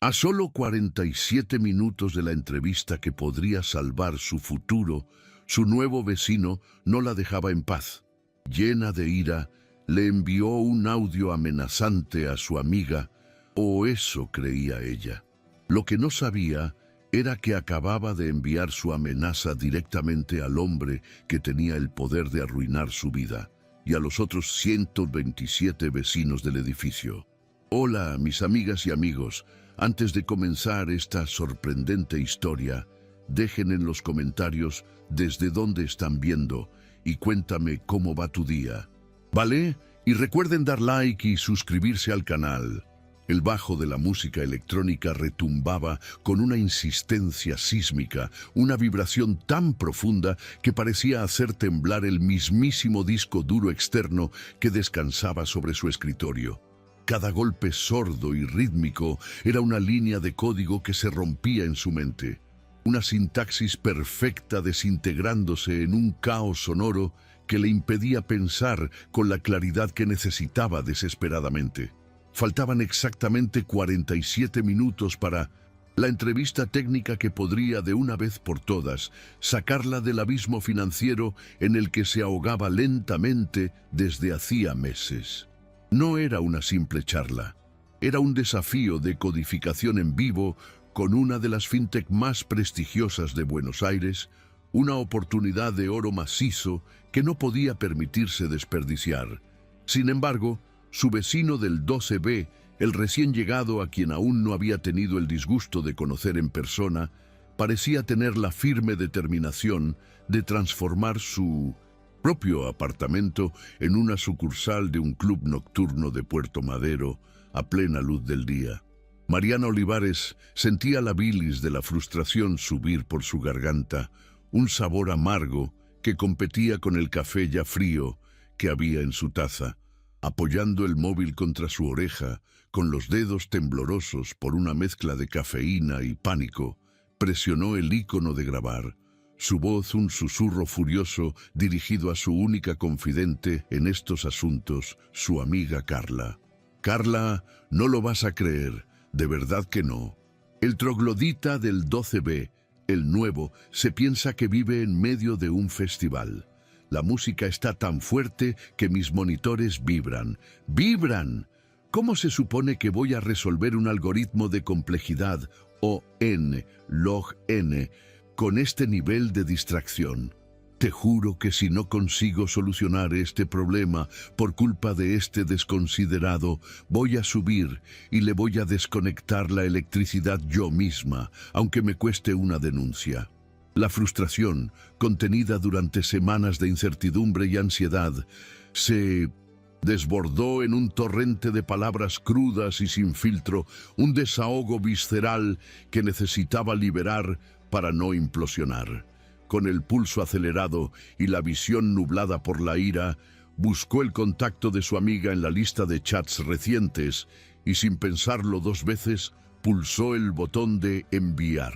A solo 47 minutos de la entrevista que podría salvar su futuro, su nuevo vecino no la dejaba en paz. Llena de ira, le envió un audio amenazante a su amiga, o eso creía ella. Lo que no sabía era que acababa de enviar su amenaza directamente al hombre que tenía el poder de arruinar su vida, y a los otros 127 vecinos del edificio. Hola, mis amigas y amigos. Antes de comenzar esta sorprendente historia, dejen en los comentarios desde dónde están viendo y cuéntame cómo va tu día. ¿Vale? Y recuerden dar like y suscribirse al canal. El bajo de la música electrónica retumbaba con una insistencia sísmica, una vibración tan profunda que parecía hacer temblar el mismísimo disco duro externo que descansaba sobre su escritorio. Cada golpe sordo y rítmico era una línea de código que se rompía en su mente. Una sintaxis perfecta desintegrándose en un caos sonoro que le impedía pensar con la claridad que necesitaba desesperadamente. Faltaban exactamente 47 minutos para la entrevista técnica que podría de una vez por todas sacarla del abismo financiero en el que se ahogaba lentamente desde hacía meses. No era una simple charla, era un desafío de codificación en vivo con una de las fintech más prestigiosas de Buenos Aires, una oportunidad de oro macizo que no podía permitirse desperdiciar. Sin embargo, su vecino del 12B, el recién llegado a quien aún no había tenido el disgusto de conocer en persona, parecía tener la firme determinación de transformar su propio apartamento en una sucursal de un club nocturno de Puerto Madero a plena luz del día. Mariana Olivares sentía la bilis de la frustración subir por su garganta, un sabor amargo que competía con el café ya frío que había en su taza. Apoyando el móvil contra su oreja, con los dedos temblorosos por una mezcla de cafeína y pánico, presionó el icono de grabar. Su voz un susurro furioso dirigido a su única confidente en estos asuntos, su amiga Carla. Carla, no lo vas a creer, de verdad que no. El troglodita del 12B, el nuevo, se piensa que vive en medio de un festival. La música está tan fuerte que mis monitores vibran. ¡Vibran! ¿Cómo se supone que voy a resolver un algoritmo de complejidad, o n, log n, con este nivel de distracción? Te juro que si no consigo solucionar este problema por culpa de este desconsiderado, voy a subir y le voy a desconectar la electricidad yo misma, aunque me cueste una denuncia. La frustración, contenida durante semanas de incertidumbre y ansiedad, se desbordó en un torrente de palabras crudas y sin filtro, un desahogo visceral que necesitaba liberar para no implosionar. Con el pulso acelerado y la visión nublada por la ira, buscó el contacto de su amiga en la lista de chats recientes y sin pensarlo dos veces, pulsó el botón de enviar.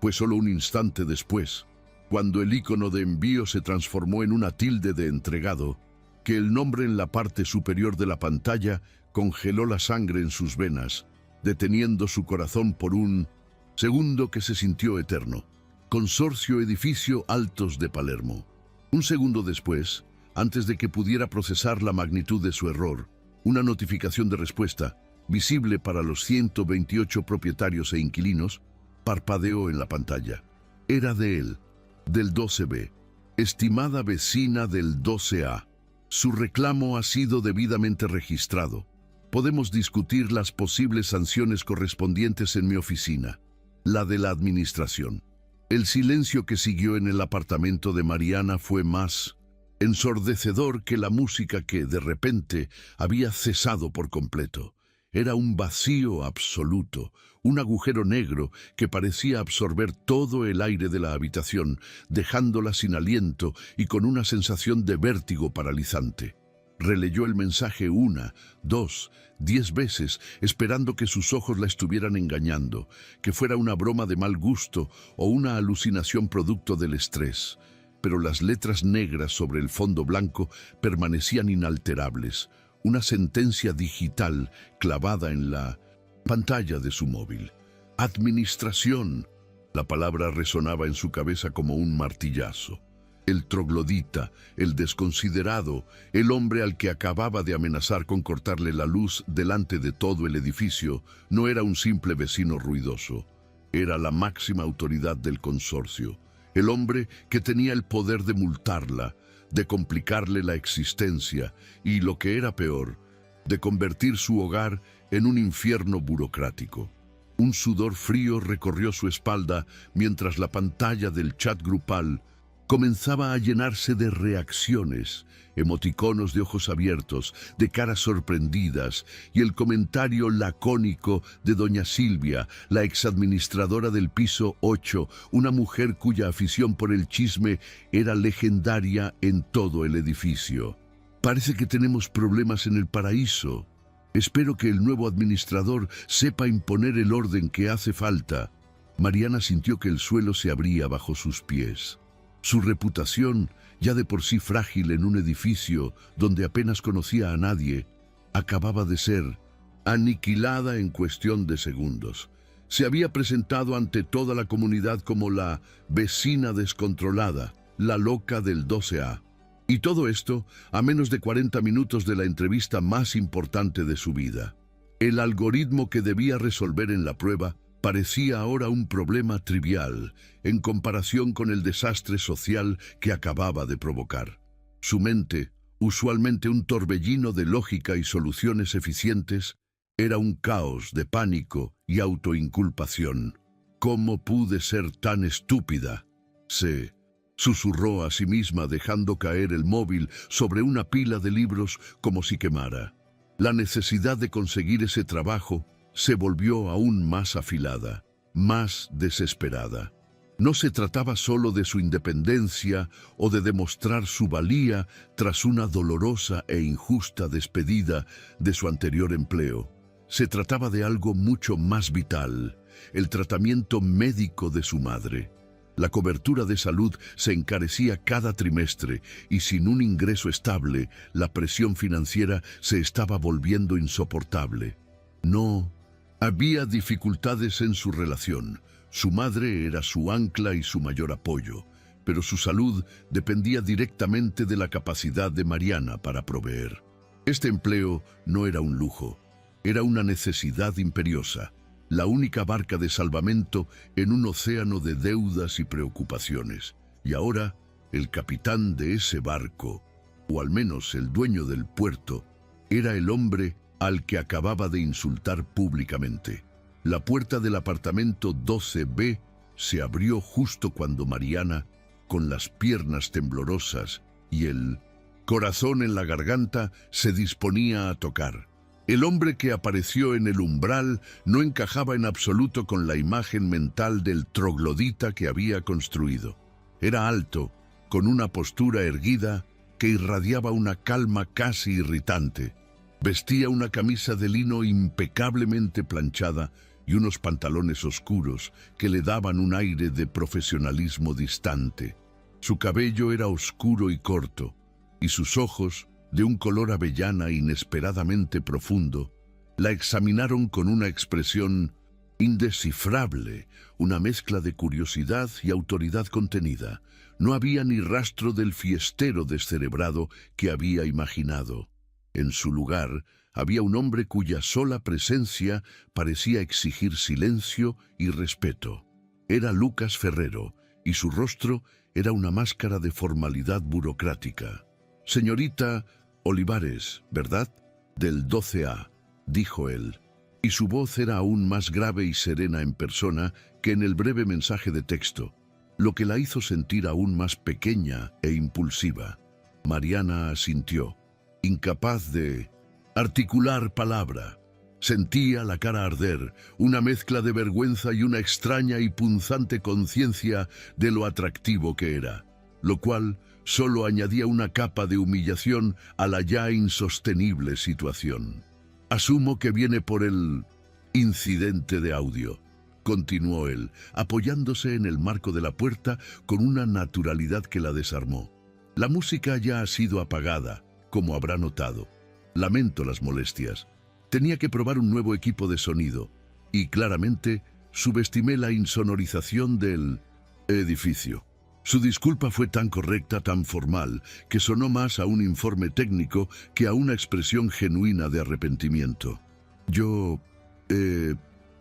Fue solo un instante después, cuando el icono de envío se transformó en una tilde de entregado, que el nombre en la parte superior de la pantalla congeló la sangre en sus venas, deteniendo su corazón por un segundo que se sintió eterno. Consorcio Edificio Altos de Palermo. Un segundo después, antes de que pudiera procesar la magnitud de su error, una notificación de respuesta, visible para los 128 propietarios e inquilinos, parpadeó en la pantalla. Era de él, del 12B, estimada vecina del 12A. Su reclamo ha sido debidamente registrado. Podemos discutir las posibles sanciones correspondientes en mi oficina, la de la administración. El silencio que siguió en el apartamento de Mariana fue más ensordecedor que la música que, de repente, había cesado por completo. Era un vacío absoluto, un agujero negro que parecía absorber todo el aire de la habitación, dejándola sin aliento y con una sensación de vértigo paralizante. Releyó el mensaje 1, 2, 10 veces, esperando que sus ojos la estuvieran engañando, que fuera una broma de mal gusto o una alucinación producto del estrés. Pero las letras negras sobre el fondo blanco permanecían inalterables, una sentencia digital clavada en la Pantalla de su móvil. Administración. La palabra resonaba en su cabeza como un martillazo. El troglodita, el desconsiderado, el hombre al que acababa de amenazar con cortarle la luz delante de todo el edificio, no era un simple vecino ruidoso. Era la máxima autoridad del consorcio. El hombre que tenía el poder de multarla, de complicarle la existencia y, lo que era peor, de convertir su hogar en un infierno burocrático. Un sudor frío recorrió su espalda mientras la pantalla del chat grupal comenzaba a llenarse de reacciones, emoticonos de ojos abiertos, de caras sorprendidas y el comentario lacónico de doña Silvia, la exadministradora del piso 8, una mujer cuya afición por el chisme era legendaria en todo el edificio. Parece que tenemos problemas en el paraíso. Espero que el nuevo administrador sepa imponer el orden que hace falta. Mariana sintió que el suelo se abría bajo sus pies. Su reputación, ya de por sí frágil en un edificio donde apenas conocía a nadie, acababa de ser aniquilada en cuestión de segundos. Se había presentado ante toda la comunidad como la vecina descontrolada, la loca del 12A. Y todo esto a menos de 40 minutos de la entrevista más importante de su vida. El algoritmo que debía resolver en la prueba parecía ahora un problema trivial en comparación con el desastre social que acababa de provocar. Su mente, usualmente un torbellino de lógica y soluciones eficientes, era un caos de pánico y autoinculpación. ¿Cómo pude ser tan estúpida?, se susurró a sí misma, dejando caer el móvil sobre una pila de libros como si quemara. La necesidad de conseguir ese trabajo se volvió aún más afilada, más desesperada. No se trataba solo de su independencia o de demostrar su valía tras una dolorosa e injusta despedida de su anterior empleo. Se trataba de algo mucho más vital, el tratamiento médico de su madre. La cobertura de salud se encarecía cada trimestre y sin un ingreso estable, la presión financiera se estaba volviendo insoportable. No había dificultades en su relación. Su madre era su ancla y su mayor apoyo, pero su salud dependía directamente de la capacidad de Mariana para proveer. Este empleo no era un lujo, era una necesidad imperiosa, la única barca de salvamento en un océano de deudas y preocupaciones. Y ahora, el capitán de ese barco, o al menos el dueño del puerto, era el hombre al que acababa de insultar públicamente. La puerta del apartamento 12B se abrió justo cuando Mariana, con las piernas temblorosas y el corazón en la garganta, se disponía a tocar. El hombre que apareció en el umbral no encajaba en absoluto con la imagen mental del troglodita que había construido. Era alto, con una postura erguida que irradiaba una calma casi irritante. Vestía una camisa de lino impecablemente planchada y unos pantalones oscuros que le daban un aire de profesionalismo distante. Su cabello era oscuro y corto, y sus ojos, de un color avellana inesperadamente profundo, la examinaron con una expresión indescifrable, una mezcla de curiosidad y autoridad contenida. No había ni rastro del fiestero descerebrado que había imaginado. En su lugar había un hombre cuya sola presencia parecía exigir silencio y respeto. Era Lucas Ferrero, y su rostro era una máscara de formalidad burocrática. «Señorita Olivares, ¿verdad? Del 12A», dijo él, y su voz era aún más grave y serena en persona que en el breve mensaje de texto, lo que la hizo sentir aún más pequeña e impulsiva. Mariana asintió, incapaz de articular palabra. Sentía la cara arder, una mezcla de vergüenza y una extraña y punzante conciencia de lo atractivo que era, lo cual solo añadía una capa de humillación a la ya insostenible situación. «Asumo que viene por el incidente de audio», continuó él, apoyándose en el marco de la puerta con una naturalidad que la desarmó. «La música ya ha sido apagada, como habrá notado. Lamento las molestias. Tenía que probar un nuevo equipo de sonido y claramente subestimé la insonorización del edificio. Su disculpa fue tan correcta, tan formal, que sonó más a un informe técnico que a una expresión genuina de arrepentimiento.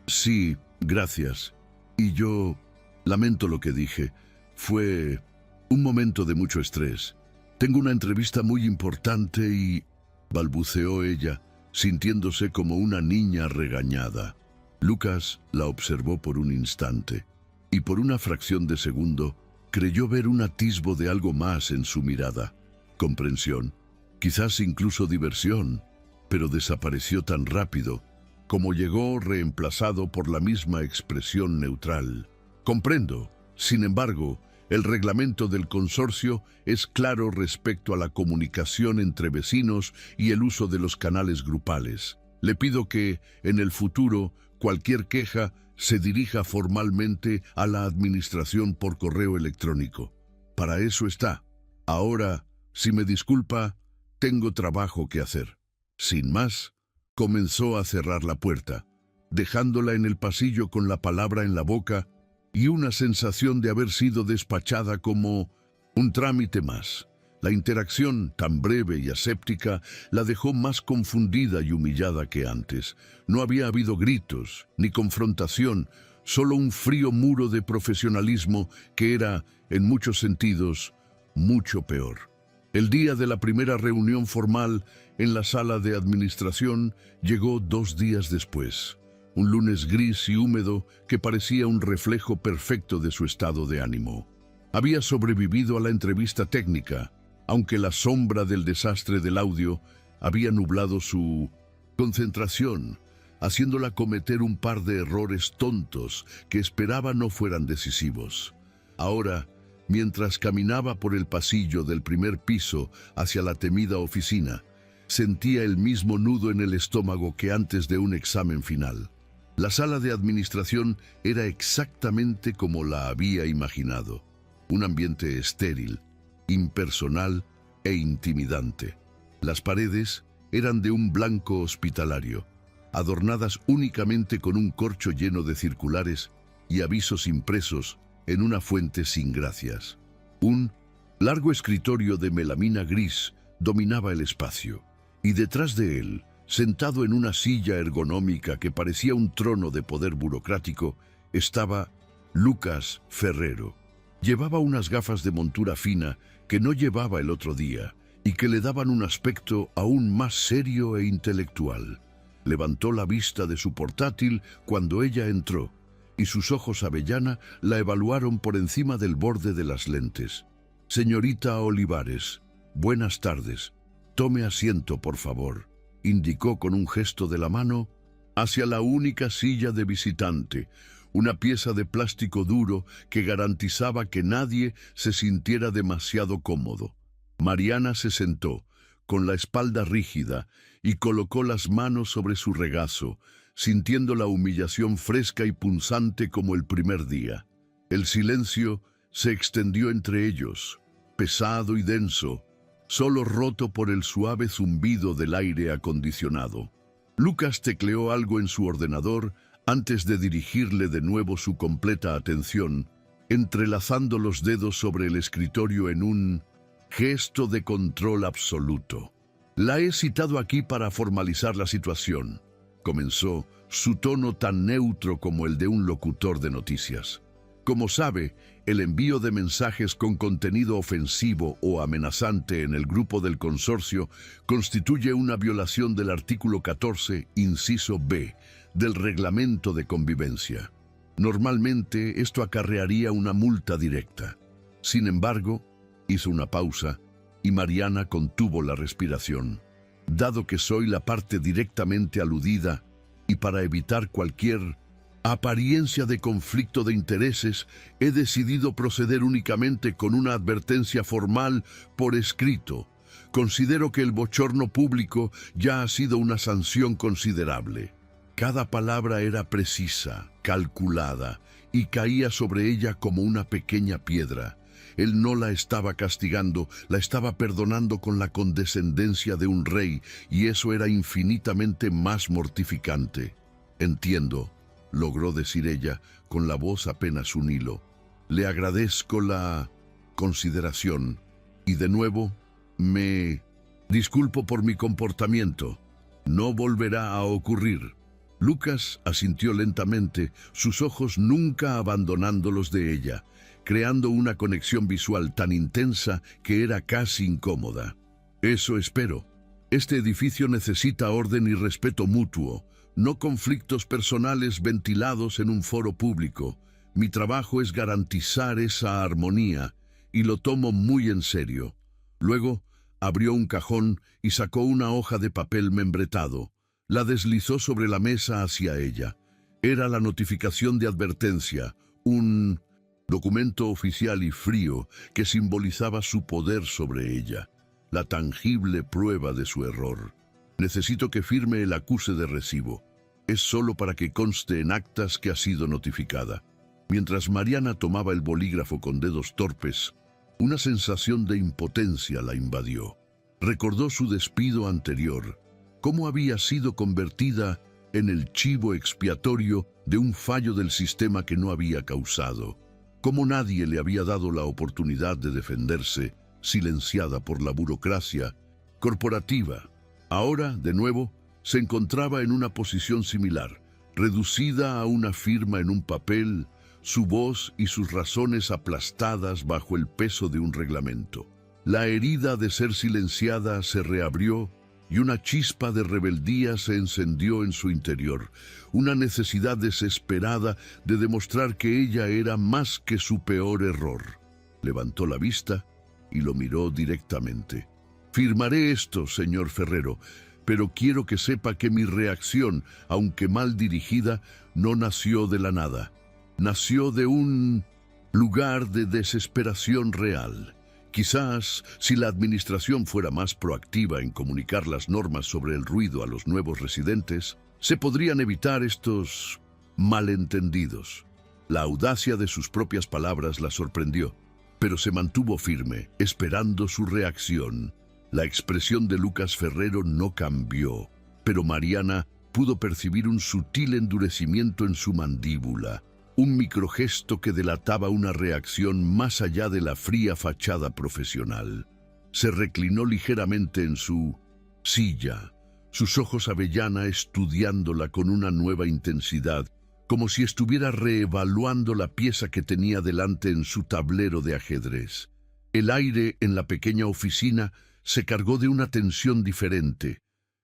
Sí, gracias. Y yo lamento lo que dije. Fue un momento de mucho estrés. Tengo una entrevista muy importante y balbuceó ella, sintiéndose como una niña regañada. Lucas la observó por un instante y por una fracción de segundo creyó ver un atisbo de algo más en su mirada. Comprensión, quizás incluso diversión, pero desapareció tan rápido como llegó, reemplazado por la misma expresión neutral. Comprendo. Sin embargo, el reglamento del consorcio es claro respecto a la comunicación entre vecinos y el uso de los canales grupales. Le pido que, en el futuro, cualquier queja se dirija formalmente a la administración por correo electrónico. Para eso está. Ahora, si me disculpa, tengo trabajo que hacer. Sin más, comenzó a cerrar la puerta, dejándola en el pasillo con la palabra en la boca y una sensación de haber sido despachada como un trámite más. La interacción, tan breve y aséptica, la dejó más confundida y humillada que antes. No había habido gritos, ni confrontación, solo un frío muro de profesionalismo que era, en muchos sentidos, mucho peor. El día de la primera reunión formal en la sala de administración llegó 2 días después. Un lunes gris y húmedo que parecía un reflejo perfecto de su estado de ánimo. Había sobrevivido a la entrevista técnica, aunque la sombra del desastre del audio había nublado su concentración, haciéndola cometer un par de errores tontos que esperaba no fueran decisivos. Ahora, mientras caminaba por el pasillo del primer piso hacia la temida oficina, sentía el mismo nudo en el estómago que antes de un examen final. La sala de administración era exactamente como la había imaginado. Un ambiente estéril, impersonal e intimidante. Las paredes eran de un blanco hospitalario, adornadas únicamente con un corcho lleno de circulares y avisos impresos en una fuente sin gracias. Un largo escritorio de melamina gris dominaba el espacio, y detrás de él, sentado en una silla ergonómica que parecía un trono de poder burocrático, estaba Lucas Ferrero. Llevaba unas gafas de montura fina que no llevaba el otro día y que le daban un aspecto aún más serio e intelectual. Levantó la vista de su portátil cuando ella entró y sus ojos avellana la evaluaron por encima del borde de las lentes. «Señorita Olivares, buenas tardes. Tome asiento, por favor», indicó con un gesto de la mano hacia la única silla de visitante, una pieza de plástico duro que garantizaba que nadie se sintiera demasiado cómodo. Mariana se sentó, con la espalda rígida, y colocó las manos sobre su regazo, sintiendo la humillación fresca y punzante como el primer día. El silencio se extendió entre ellos, pesado y denso, solo roto por el suave zumbido del aire acondicionado. Lucas tecleó algo en su ordenador antes de dirigirle de nuevo su completa atención, entrelazando los dedos sobre el escritorio en un gesto de control absoluto. «La he citado aquí para formalizar la situación», comenzó, su tono tan neutro como el de un locutor de noticias. «Como sabe, el envío de mensajes con contenido ofensivo o amenazante en el grupo del consorcio constituye una violación del artículo 14, inciso B, del Reglamento de Convivencia. Normalmente esto acarrearía una multa directa. Sin embargo», hizo una pausa y Mariana contuvo la respiración. «Dado que soy la parte directamente aludida y para evitar cualquier apariencia de conflicto de intereses, he decidido proceder únicamente con una advertencia formal por escrito. Considero que el bochorno público ya ha sido una sanción considerable». Cada palabra era precisa, calculada, y caía sobre ella como una pequeña piedra. Él no la estaba castigando, la estaba perdonando con la condescendencia de un rey, y eso era infinitamente más mortificante. Entiendo, logró decir ella, con la voz apenas un hilo. Le agradezco la consideración, y de nuevo, me disculpo por mi comportamiento. No volverá a ocurrir. Lucas asintió lentamente, sus ojos nunca abandonando los de ella, creando una conexión visual tan intensa que era casi incómoda. Eso espero. Este edificio necesita orden y respeto mutuo, no conflictos personales ventilados en un foro público. Mi trabajo es garantizar esa armonía, y lo tomo muy en serio. Luego, abrió un cajón y sacó una hoja de papel membretado. La deslizó sobre la mesa hacia ella. Era la notificación de advertencia, un documento oficial y frío que simbolizaba su poder sobre ella, la tangible prueba de su error. Necesito que firme el acuse de recibo. Es solo para que conste en actas que ha sido notificada. Mientras Mariana tomaba el bolígrafo con dedos torpes, una sensación de impotencia la invadió. Recordó su despido anterior, cómo había sido convertida en el chivo expiatorio de un fallo del sistema que no había causado, cómo nadie le había dado la oportunidad de defenderse, silenciada por la burocracia corporativa. Ahora, de nuevo, se encontraba en una posición similar, reducida a una firma en un papel, su voz y sus razones aplastadas bajo el peso de un reglamento. La herida de ser silenciada se reabrió y una chispa de rebeldía se encendió en su interior, una necesidad desesperada de demostrar que ella era más que su peor error. Levantó la vista y lo miró directamente. Firmaré esto, señor Ferrero, pero quiero que sepa que mi reacción, aunque mal dirigida, no nació de la nada. Nació de un lugar de desesperación real. Quizás, si la administración fuera más proactiva en comunicar las normas sobre el ruido a los nuevos residentes, se podrían evitar estos malentendidos. La audacia de sus propias palabras la sorprendió, pero se mantuvo firme, esperando su reacción. La expresión de Lucas Ferrero no cambió, pero Mariana pudo percibir un sutil endurecimiento en su mandíbula, un microgesto que delataba una reacción más allá de la fría fachada profesional. Se reclinó ligeramente en su silla, sus ojos avellana estudiándola con una nueva intensidad, como si estuviera reevaluando la pieza que tenía delante en su tablero de ajedrez. El aire en la pequeña oficina se cargó de una tensión diferente,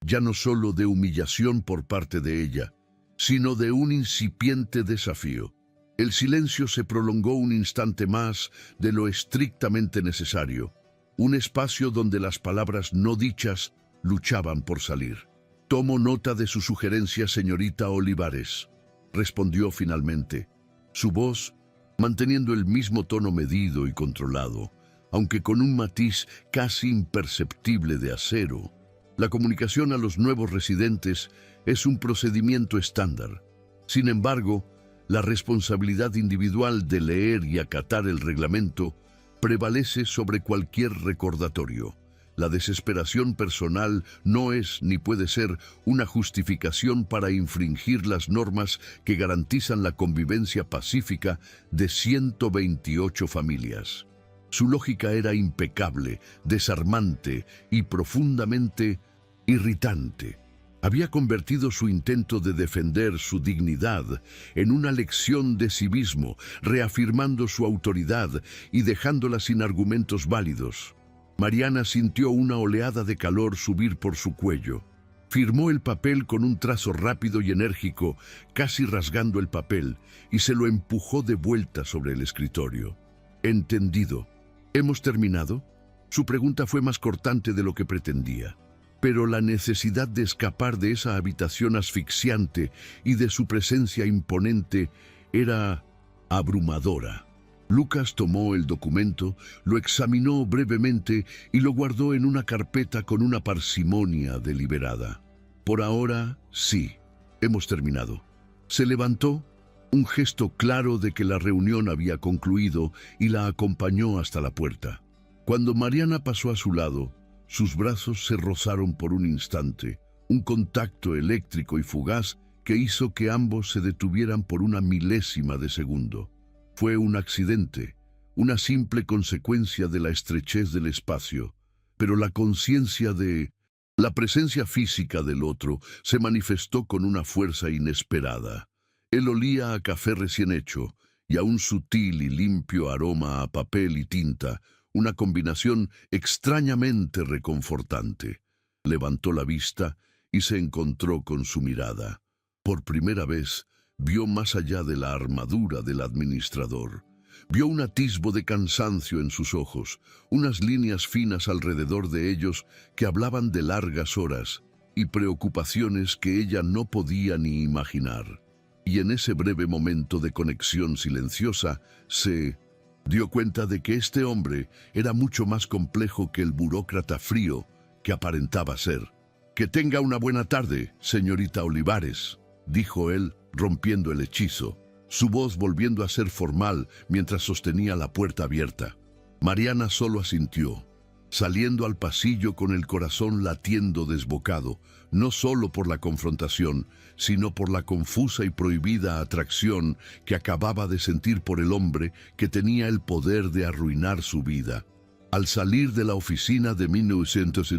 ya no solo de humillación por parte de ella, sino de un incipiente desafío. El silencio se prolongó un instante más de lo estrictamente necesario, un espacio donde las palabras no dichas luchaban por salir. «Tomo nota de su sugerencia, señorita Olivares», respondió finalmente, su voz manteniendo el mismo tono medido y controlado, aunque con un matiz casi imperceptible de acero. La comunicación a los nuevos residentes es un procedimiento estándar. Sin embargo, la responsabilidad individual de leer y acatar el reglamento prevalece sobre cualquier recordatorio. La desesperación personal no es ni puede ser una justificación para infringir las normas que garantizan la convivencia pacífica de 128 familias. Su lógica era impecable, desarmante y profundamente irritante. Había convertido su intento de defender su dignidad en una lección de civismo, reafirmando su autoridad y dejándola sin argumentos válidos. Mariana sintió una oleada de calor subir por su cuello. Firmó el papel con un trazo rápido y enérgico, casi rasgando el papel, y se lo empujó de vuelta sobre el escritorio. «Entendido. ¿Hemos terminado?» Su pregunta fue más cortante de lo que pretendía. Pero la necesidad de escapar de esa habitación asfixiante y de su presencia imponente era abrumadora. Lucas tomó el documento, lo examinó brevemente y lo guardó en una carpeta con una parsimonia deliberada. «Por ahora, sí, hemos terminado». Se levantó un gesto claro de que la reunión había concluido, y la acompañó hasta la puerta. Cuando Mariana pasó a su lado, sus brazos se rozaron por un instante, un contacto eléctrico y fugaz que hizo que ambos se detuvieran por una milésima de segundo. Fue un accidente, una simple consecuencia de la estrechez del espacio, pero la conciencia de la presencia física del otro se manifestó con una fuerza inesperada. Él olía a café recién hecho y a un sutil y limpio aroma a papel y tinta, una combinación extrañamente reconfortante. Levantó la vista y se encontró con su mirada. Por primera vez, vio más allá de la armadura del administrador. Vio un atisbo de cansancio en sus ojos, unas líneas finas alrededor de ellos que hablaban de largas horas y preocupaciones que ella no podía ni imaginar. Y en ese breve momento de conexión silenciosa, se dio cuenta de que este hombre era mucho más complejo que el burócrata frío que aparentaba ser. «Que tenga una buena tarde, señorita Olivares», dijo él, rompiendo el hechizo, su voz volviendo a ser formal mientras sostenía la puerta abierta. Mariana solo asintió, saliendo al pasillo con el corazón latiendo desbocado, no solo por la confrontación, sino por la confusa y prohibida atracción que acababa de sentir por el hombre que tenía el poder de arruinar su vida. Al salir de la oficina de 1900,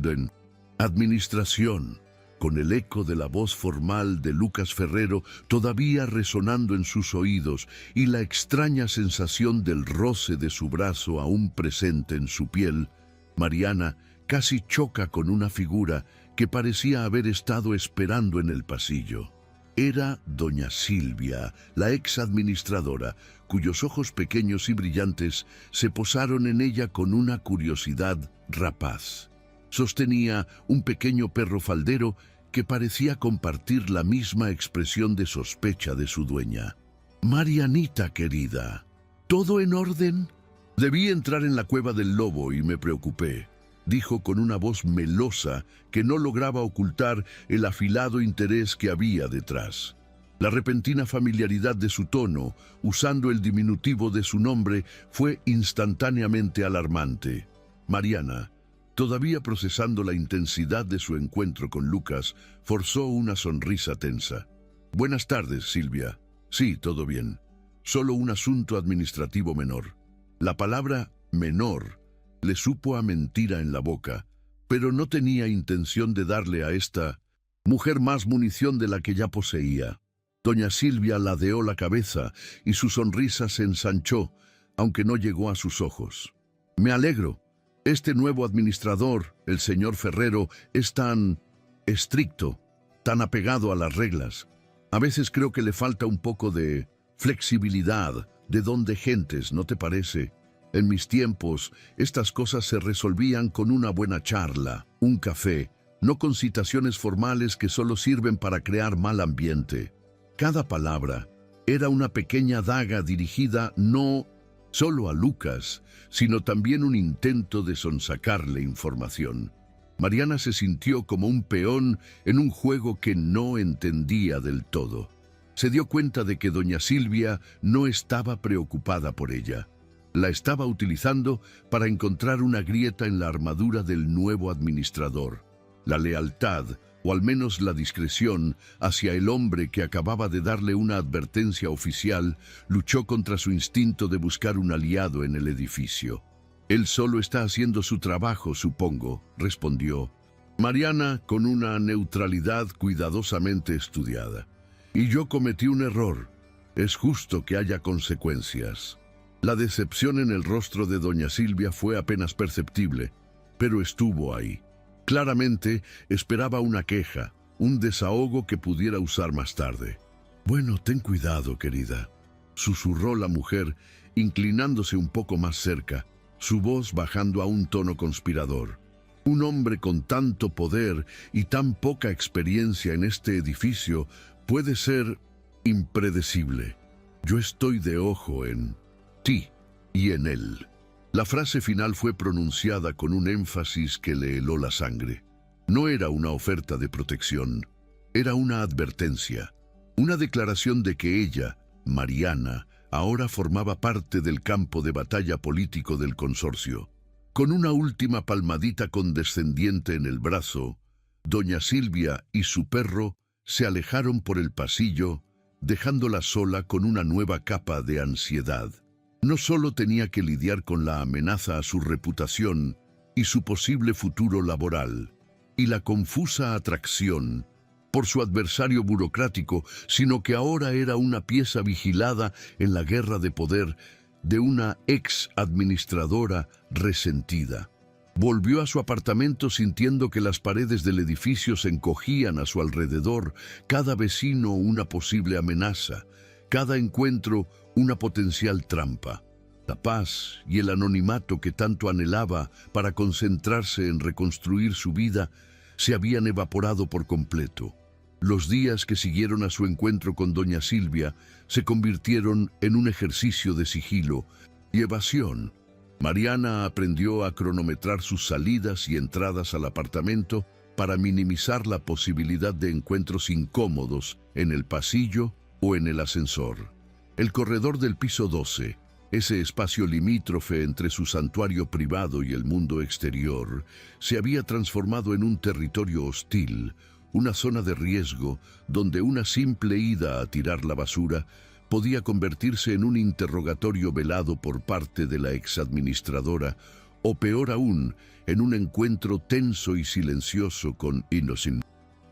Administración, con el eco de la voz formal de Lucas Ferrero todavía resonando en sus oídos y la extraña sensación del roce de su brazo aún presente en su piel, Mariana casi choca con una figura que parecía haber estado esperando en el pasillo. Era doña Silvia, la ex administradora, cuyos ojos pequeños y brillantes se posaron en ella con una curiosidad rapaz. Sostenía un pequeño perro faldero que parecía compartir la misma expresión de sospecha de su dueña. «Marianita querida, ¿todo en orden?» «Debí entrar en la cueva del lobo y me preocupé», dijo con una voz melosa que no lograba ocultar el afilado interés que había detrás. La repentina familiaridad de su tono, usando el diminutivo de su nombre, fue instantáneamente alarmante. Mariana, todavía procesando la intensidad de su encuentro con Lucas, forzó una sonrisa tensa. «Buenas tardes, Silvia. Sí, todo bien. Solo un asunto administrativo menor». La palabra «menor» le supo a mentira en la boca, pero no tenía intención de darle a esta mujer más munición de la que ya poseía. Doña Silvia ladeó la cabeza y su sonrisa se ensanchó, aunque no llegó a sus ojos. «Me alegro. Este nuevo administrador, el señor Ferrero, es tan estricto, tan apegado a las reglas. A veces creo que le falta un poco de flexibilidad, de don de gentes, ¿no te parece? En mis tiempos, estas cosas se resolvían con una buena charla, un café, no con citaciones formales que solo sirven para crear mal ambiente. Cada palabra era una pequeña daga dirigida no solo a Lucas, sino también un intento de sonsacarle información. Mariana se sintió como un peón en un juego que no entendía del todo. Se dio cuenta de que doña Silvia no estaba preocupada por ella. La estaba utilizando para encontrar una grieta en la armadura del nuevo administrador. La lealtad, o al menos la discreción, hacia el hombre que acababa de darle una advertencia oficial, luchó contra su instinto de buscar un aliado en el edificio. «Él solo está haciendo su trabajo, supongo», respondió Mariana con una neutralidad cuidadosamente estudiada. «Y yo cometí un error. Es justo que haya consecuencias». La decepción en el rostro de doña Silvia fue apenas perceptible, pero estuvo ahí. Claramente esperaba una queja, un desahogo que pudiera usar más tarde. «Bueno, ten cuidado, querida», susurró la mujer, inclinándose un poco más cerca, su voz bajando a un tono conspirador. «Un hombre con tanto poder y tan poca experiencia en este edificio puede ser impredecible. Yo estoy de ojo en ti y en él». La frase final fue pronunciada con un énfasis que le heló la sangre. No era una oferta de protección, era una advertencia, una declaración de que ella, Mariana ahora formaba parte del campo de batalla político del consorcio. Con una última palmadita condescendiente en el brazo, doña Silvia y su perro se alejaron por el pasillo, dejándola sola con una nueva capa de ansiedad. No solo tenía que lidiar con la amenaza a su reputación y su posible futuro laboral, y la confusa atracción por su adversario burocrático, sino que ahora era una pieza vigilada en la guerra de poder de una ex administradora resentida. Volvió a su apartamento sintiendo que las paredes del edificio se encogían a su alrededor, cada vecino una posible amenaza, cada encuentro una potencial trampa. La paz y el anonimato que tanto anhelaba para concentrarse en reconstruir su vida se habían evaporado por completo. Los días que siguieron a su encuentro con doña Silvia se convirtieron en un ejercicio de sigilo y evasión. Mariana aprendió a cronometrar sus salidas y entradas al apartamento para minimizar la posibilidad de encuentros incómodos en el pasillo o en el ascensor. El corredor del piso 12, ese espacio limítrofe entre su santuario privado y el mundo exterior, se había transformado en un territorio hostil, una zona de riesgo donde una simple ida a tirar la basura podía convertirse en un interrogatorio velado por parte de la exadministradora, o peor aún, en un encuentro tenso y silencioso con Innocent.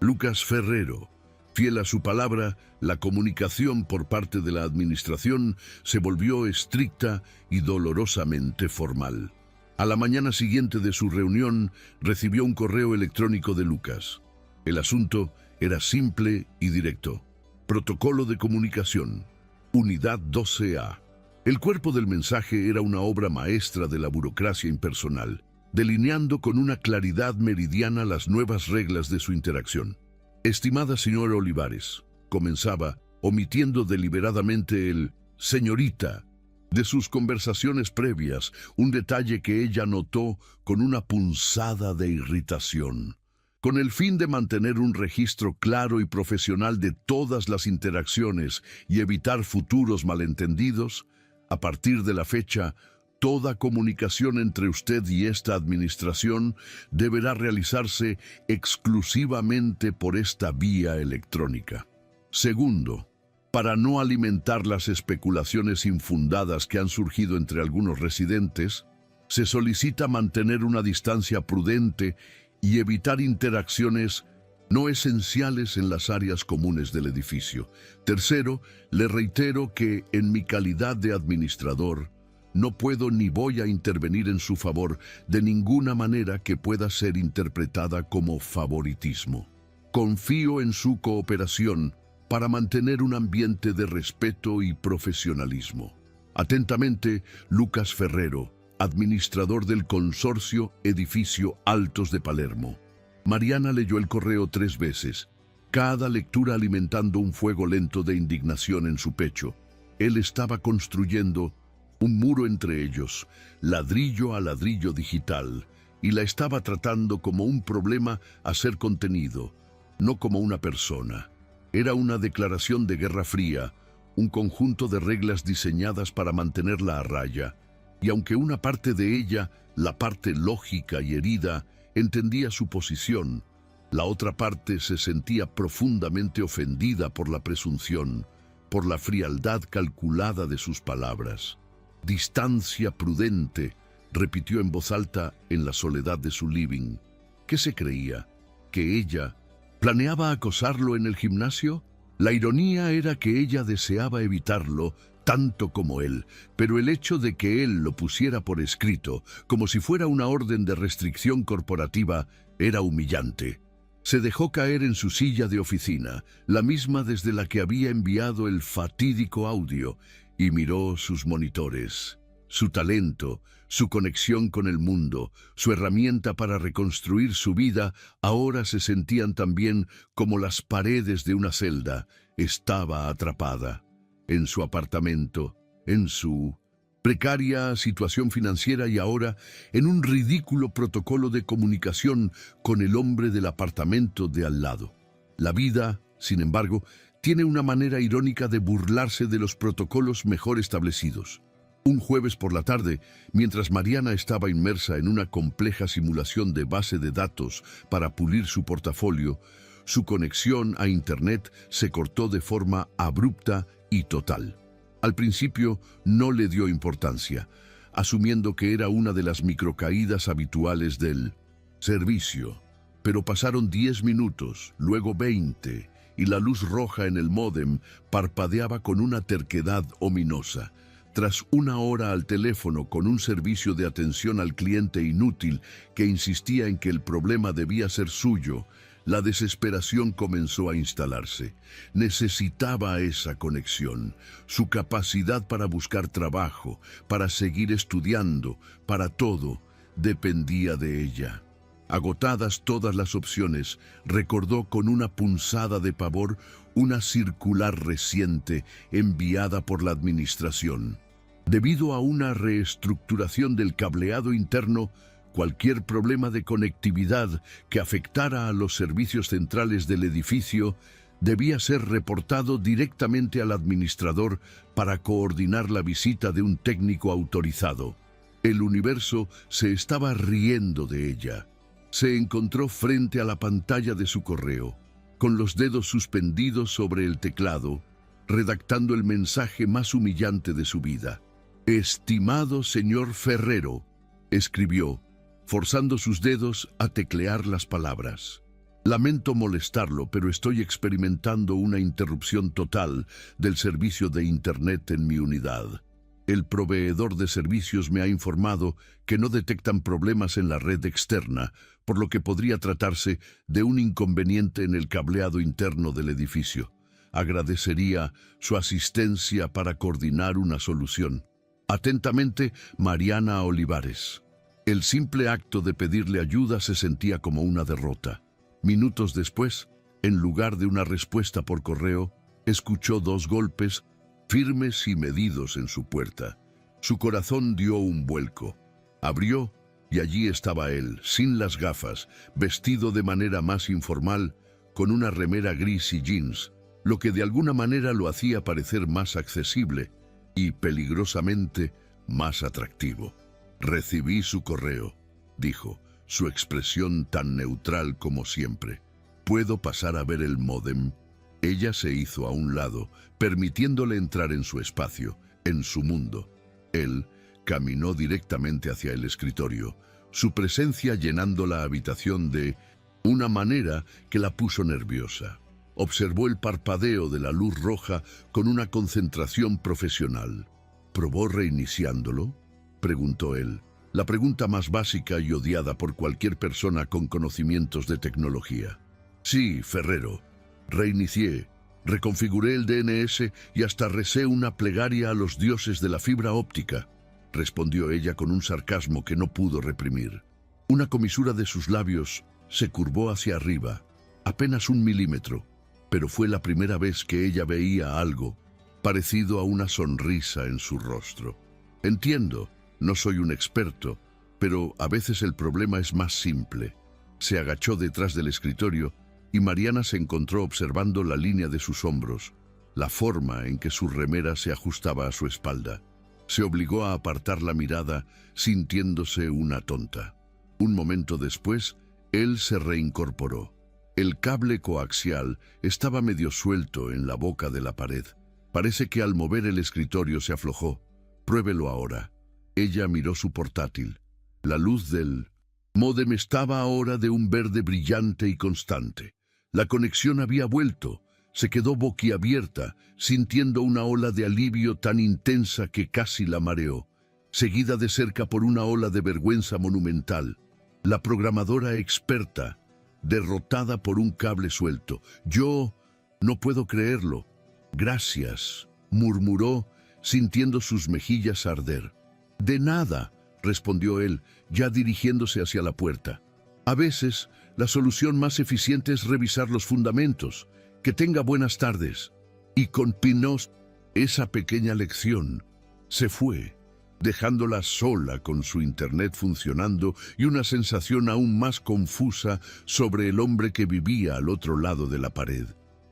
Lucas Ferrero. Fiel a su palabra, la comunicación por parte de la administración se volvió estricta y dolorosamente formal. A la mañana siguiente de su reunión, recibió un correo electrónico de Lucas. El asunto era simple y directo. Protocolo de comunicación. Unidad 12A. El cuerpo del mensaje era una obra maestra de la burocracia impersonal, delineando con una claridad meridiana las nuevas reglas de su interacción. Estimada señora Olivares, comenzaba, omitiendo deliberadamente el «señorita» de sus conversaciones previas, un detalle que ella notó con una punzada de irritación. Con el fin de mantener un registro claro y profesional de todas las interacciones y evitar futuros malentendidos, a partir de la fecha, toda comunicación entre usted y esta administración deberá realizarse exclusivamente por esta vía electrónica. Segundo, para no alimentar las especulaciones infundadas que han surgido entre algunos residentes, se solicita mantener una distancia prudente y evitar interacciones no esenciales en las áreas comunes del edificio. Tercero, le reitero que, en mi calidad de administrador, no puedo ni voy a intervenir en su favor de ninguna manera que pueda ser interpretada como favoritismo. Confío en su cooperación para mantener un ambiente de respeto y profesionalismo. Atentamente, Lucas Ferrero, administrador del consorcio Edificio Altos de Palermo. Mariana leyó el correo 3 veces, cada lectura alimentando un fuego lento de indignación en su pecho. Él estaba construyendo un muro entre ellos, ladrillo a ladrillo digital, y la estaba tratando como un problema a ser contenido, no como una persona. Era una declaración de guerra fría, un conjunto de reglas diseñadas para mantenerla a raya. Y aunque una parte de ella, la parte lógica y herida, entendía su posición, la otra parte se sentía profundamente ofendida por la presunción, por la frialdad calculada de sus palabras. Distancia prudente, repitió en voz alta en la soledad de su living. ¿Qué se creía? ¿Que ella planeaba acosarlo en el gimnasio? La ironía era que ella deseaba evitarlo tanto como él, pero el hecho de que él lo pusiera por escrito, como si fuera una orden de restricción corporativa, era humillante. Se dejó caer en su silla de oficina, la misma desde la que había enviado el fatídico audio, y miró sus monitores. Su talento, su conexión con el mundo, su herramienta para reconstruir su vida, ahora se sentían también como las paredes de una celda. Estaba atrapada en su apartamento, en su precaria situación financiera y ahora en un ridículo protocolo de comunicación con el hombre del apartamento de al lado. La vida, sin embargo, tiene una manera irónica de burlarse de los protocolos mejor establecidos. Un jueves por la tarde, mientras Mariana estaba inmersa en una compleja simulación de base de datos para pulir su portafolio, su conexión a Internet se cortó de forma abrupta y total. Al principio no le dio importancia, asumiendo que era una de las microcaídas habituales del servicio. Pero pasaron 10 minutos, luego 20, y la luz roja en el módem parpadeaba con una terquedad ominosa. Tras una hora al teléfono con un servicio de atención al cliente inútil que insistía en que el problema debía ser suyo, la desesperación comenzó a instalarse. Necesitaba esa conexión, su capacidad para buscar trabajo, para seguir estudiando, para todo, dependía de ella. Agotadas todas las opciones, recordó con una punzada de pavor una circular reciente enviada por la administración. Debido a una reestructuración del cableado interno, cualquier problema de conectividad que afectara a los servicios centrales del edificio debía ser reportado directamente al administrador para coordinar la visita de un técnico autorizado. El universo se estaba riendo de ella. Se encontró frente a la pantalla de su correo, con los dedos suspendidos sobre el teclado, redactando el mensaje más humillante de su vida. «Estimado señor Ferrero», escribió, forzando sus dedos a teclear las palabras. «Lamento molestarlo, pero estoy experimentando una interrupción total del servicio de Internet en mi unidad. El proveedor de servicios me ha informado que no detectan problemas en la red externa, por lo que podría tratarse de un inconveniente en el cableado interno del edificio. Agradecería su asistencia para coordinar una solución. Atentamente, Mariana Olivares». El simple acto de pedirle ayuda se sentía como una derrota. Minutos después, en lugar de una respuesta por correo, escuchó 2 golpes firmes y medidos en su puerta. Su corazón dio un vuelco. Abrió y allí estaba él, sin las gafas, vestido de manera más informal, con una remera gris y jeans, lo que de alguna manera lo hacía parecer más accesible y peligrosamente más atractivo. «Recibí su correo», dijo, su expresión tan neutral como siempre. «¿Puedo pasar a ver el módem?» Ella se hizo a un lado, permitiéndole entrar en su espacio, en su mundo. Él caminó directamente hacia el escritorio, su presencia llenando la habitación de una manera que la puso nerviosa. Observó el parpadeo de la luz roja con una concentración profesional. «¿Probó reiniciándolo?», preguntó él, la pregunta más básica y odiada por cualquier persona con conocimientos de tecnología. «Sí, Ferrero. Reinicié, reconfiguré el DNS y hasta recé una plegaria a los dioses de la fibra óptica», respondió ella con un sarcasmo que no pudo reprimir. Una comisura de sus labios se curvó hacia arriba, apenas 1 milímetro, pero fue la primera vez que ella veía algo parecido a una sonrisa en su rostro. «Entiendo, no soy un experto, pero a veces el problema es más simple». Se agachó detrás del escritorio y Mariana se encontró observando la línea de sus hombros, la forma en que su remera se ajustaba a su espalda. Se obligó a apartar la mirada, sintiéndose una tonta. Un momento después, él se reincorporó. El cable coaxial estaba medio suelto en la boca de la pared. Parece que al mover el escritorio se aflojó. «Pruébelo ahora». Ella miró su portátil. La luz del módem estaba ahora de un verde brillante y constante. La conexión había vuelto. Se quedó boquiabierta, sintiendo una ola de alivio tan intensa que casi la mareó, seguida de cerca por una ola de vergüenza monumental. La programadora experta, derrotada por un cable suelto. «Yo no puedo creerlo». «Gracias», murmuró, sintiendo sus mejillas arder. «De nada», respondió él, ya dirigiéndose hacia la puerta. «A veces, la solución más eficiente es revisar los fundamentos. Que tenga buenas tardes». Y con Pinos, esa pequeña lección, se fue, dejándola sola con su internet funcionando y una sensación aún más confusa sobre el hombre que vivía al otro lado de la pared.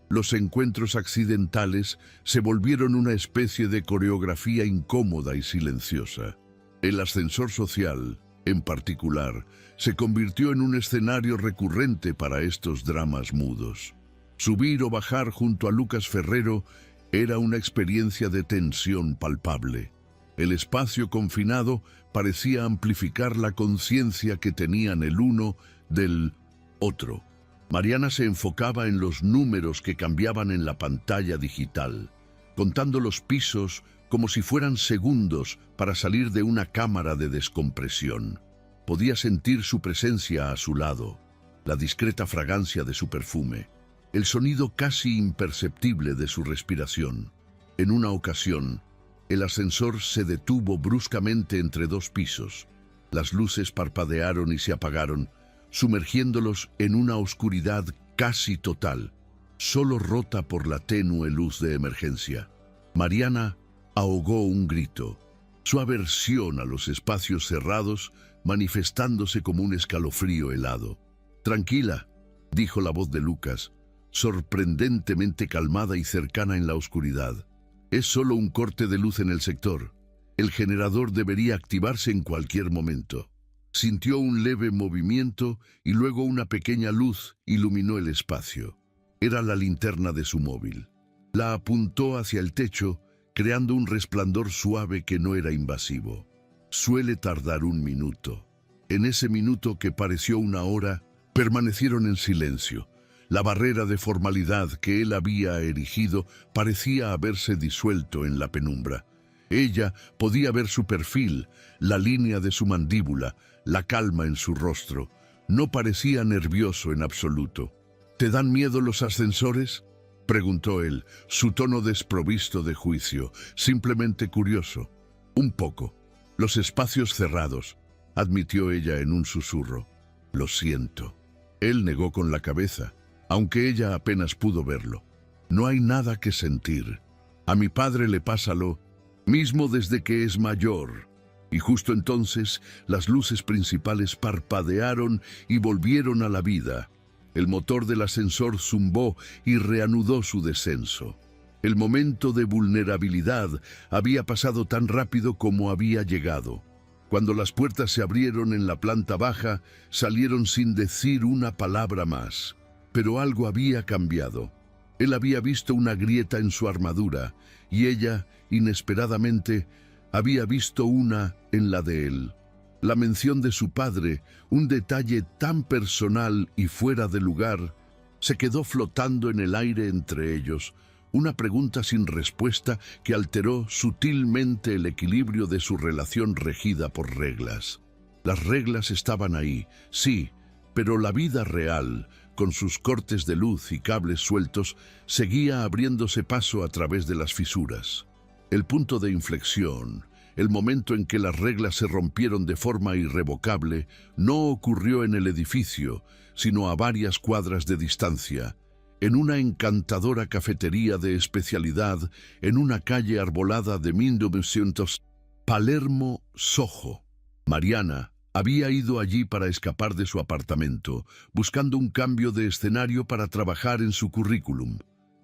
Los encuentros accidentales se volvieron una especie de coreografía incómoda y silenciosa. El ascensor social, en particular, se convirtió en un escenario recurrente para estos dramas mudos. Subir o bajar junto a Lucas Ferrero era una experiencia de tensión palpable. El espacio confinado parecía amplificar la conciencia que tenían el uno del otro. Mariana se enfocaba en los números que cambiaban en la pantalla digital, contando los pisos como si fueran segundos para salir de una cámara de descompresión. Podía sentir su presencia a su lado, la discreta fragancia de su perfume, el sonido casi imperceptible de su respiración. En una ocasión, el ascensor se detuvo bruscamente entre dos pisos. Las luces parpadearon y se apagaron, sumergiéndolos en una oscuridad casi total, solo rota por la tenue luz de emergencia. Mariana ahogó un grito, su aversión a los espacios cerrados manifestándose como un escalofrío helado. «Tranquila», dijo la voz de Lucas, sorprendentemente calmada y cercana en la oscuridad. «Es solo un corte de luz en el sector. El generador debería activarse en cualquier momento». Sintió un leve movimiento y luego una pequeña luz iluminó el espacio. Era la linterna de su móvil. La apuntó hacia el techo, creando un resplandor suave que no era invasivo. Suele tardar un minuto. En ese minuto que pareció una hora, permanecieron en silencio. La barrera de formalidad que él había erigido parecía haberse disuelto en la penumbra. Ella podía ver su perfil, la línea de su mandíbula, la calma en su rostro. No parecía nervioso en absoluto. «¿Te dan miedo los ascensores?», preguntó él, su tono desprovisto de juicio, simplemente curioso. «Un poco. Los espacios cerrados», admitió ella en un susurro. «Lo siento». Él negó con la cabeza, aunque ella apenas pudo verlo. «No hay nada que sentir. A mi padre le pasa lo mismo desde que es mayor». Y justo entonces las luces principales parpadearon y volvieron a la vida. El motor del ascensor zumbó y reanudó su descenso. El momento de vulnerabilidad había pasado tan rápido como había llegado. Cuando las puertas se abrieron en la planta baja, salieron sin decir una palabra más. Pero algo había cambiado. Él había visto una grieta en su armadura y ella, inesperadamente, había visto una en la de él. La mención de su padre, un detalle tan personal y fuera de lugar, se quedó flotando en el aire entre ellos, una pregunta sin respuesta que alteró sutilmente el equilibrio de su relación regida por reglas. Las reglas estaban ahí, sí, pero la vida real, con sus cortes de luz y cables sueltos, seguía abriéndose paso a través de las fisuras. El punto de inflexión, el momento en que las reglas se rompieron de forma irrevocable, no ocurrió en el edificio, sino a varias cuadras de distancia, en una encantadora cafetería de especialidad en una calle arbolada de 1900, Palermo, Soho. Mariana había ido allí para escapar de su apartamento, buscando un cambio de escenario para trabajar en su currículum.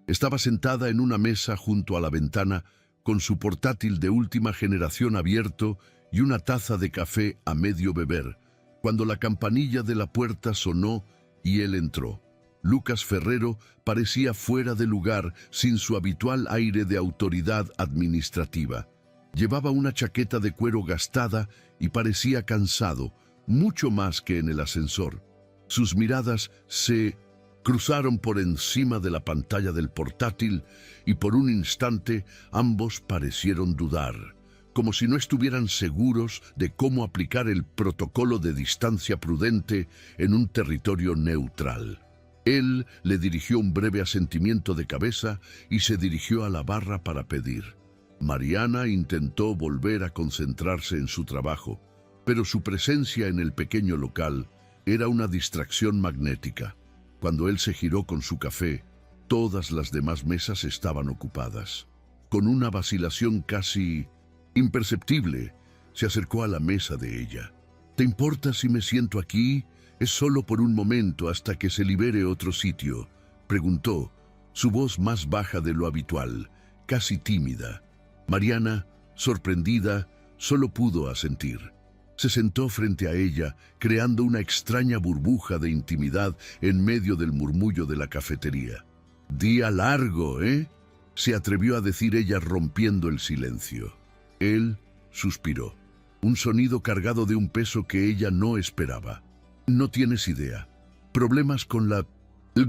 Estaba sentada en una mesa junto a la ventana, con su portátil de última generación abierto y una taza de café a medio beber, cuando la campanilla de la puerta sonó y él entró. Lucas Ferrero parecía fuera de lugar, sin su habitual aire de autoridad administrativa. Llevaba una chaqueta de cuero gastada y parecía cansado, mucho más que en el ascensor. Sus miradas se cruzaron por encima de la pantalla del portátil y por un instante ambos parecieron dudar, como si no estuvieran seguros de cómo aplicar el protocolo de distancia prudente en un territorio neutral. Él le dirigió un breve asentimiento de cabeza y se dirigió a la barra para pedir. Mariana intentó volver a concentrarse en su trabajo, pero su presencia en el pequeño local era una distracción magnética. Cuando él se giró con su café, todas las demás mesas estaban ocupadas. Con una vacilación casi imperceptible, se acercó a la mesa de ella. «¿Te importa si me siento aquí? Es solo por un momento hasta que se libere otro sitio», preguntó, su voz más baja de lo habitual, casi tímida. Mariana, sorprendida, solo pudo asentir. Se sentó frente a ella, creando una extraña burbuja de intimidad en medio del murmullo de la cafetería. «Día largo, ¿eh?», se atrevió a decir ella rompiendo el silencio. Él suspiró, un sonido cargado de un peso que ella no esperaba. «No tienes idea. Problemas con la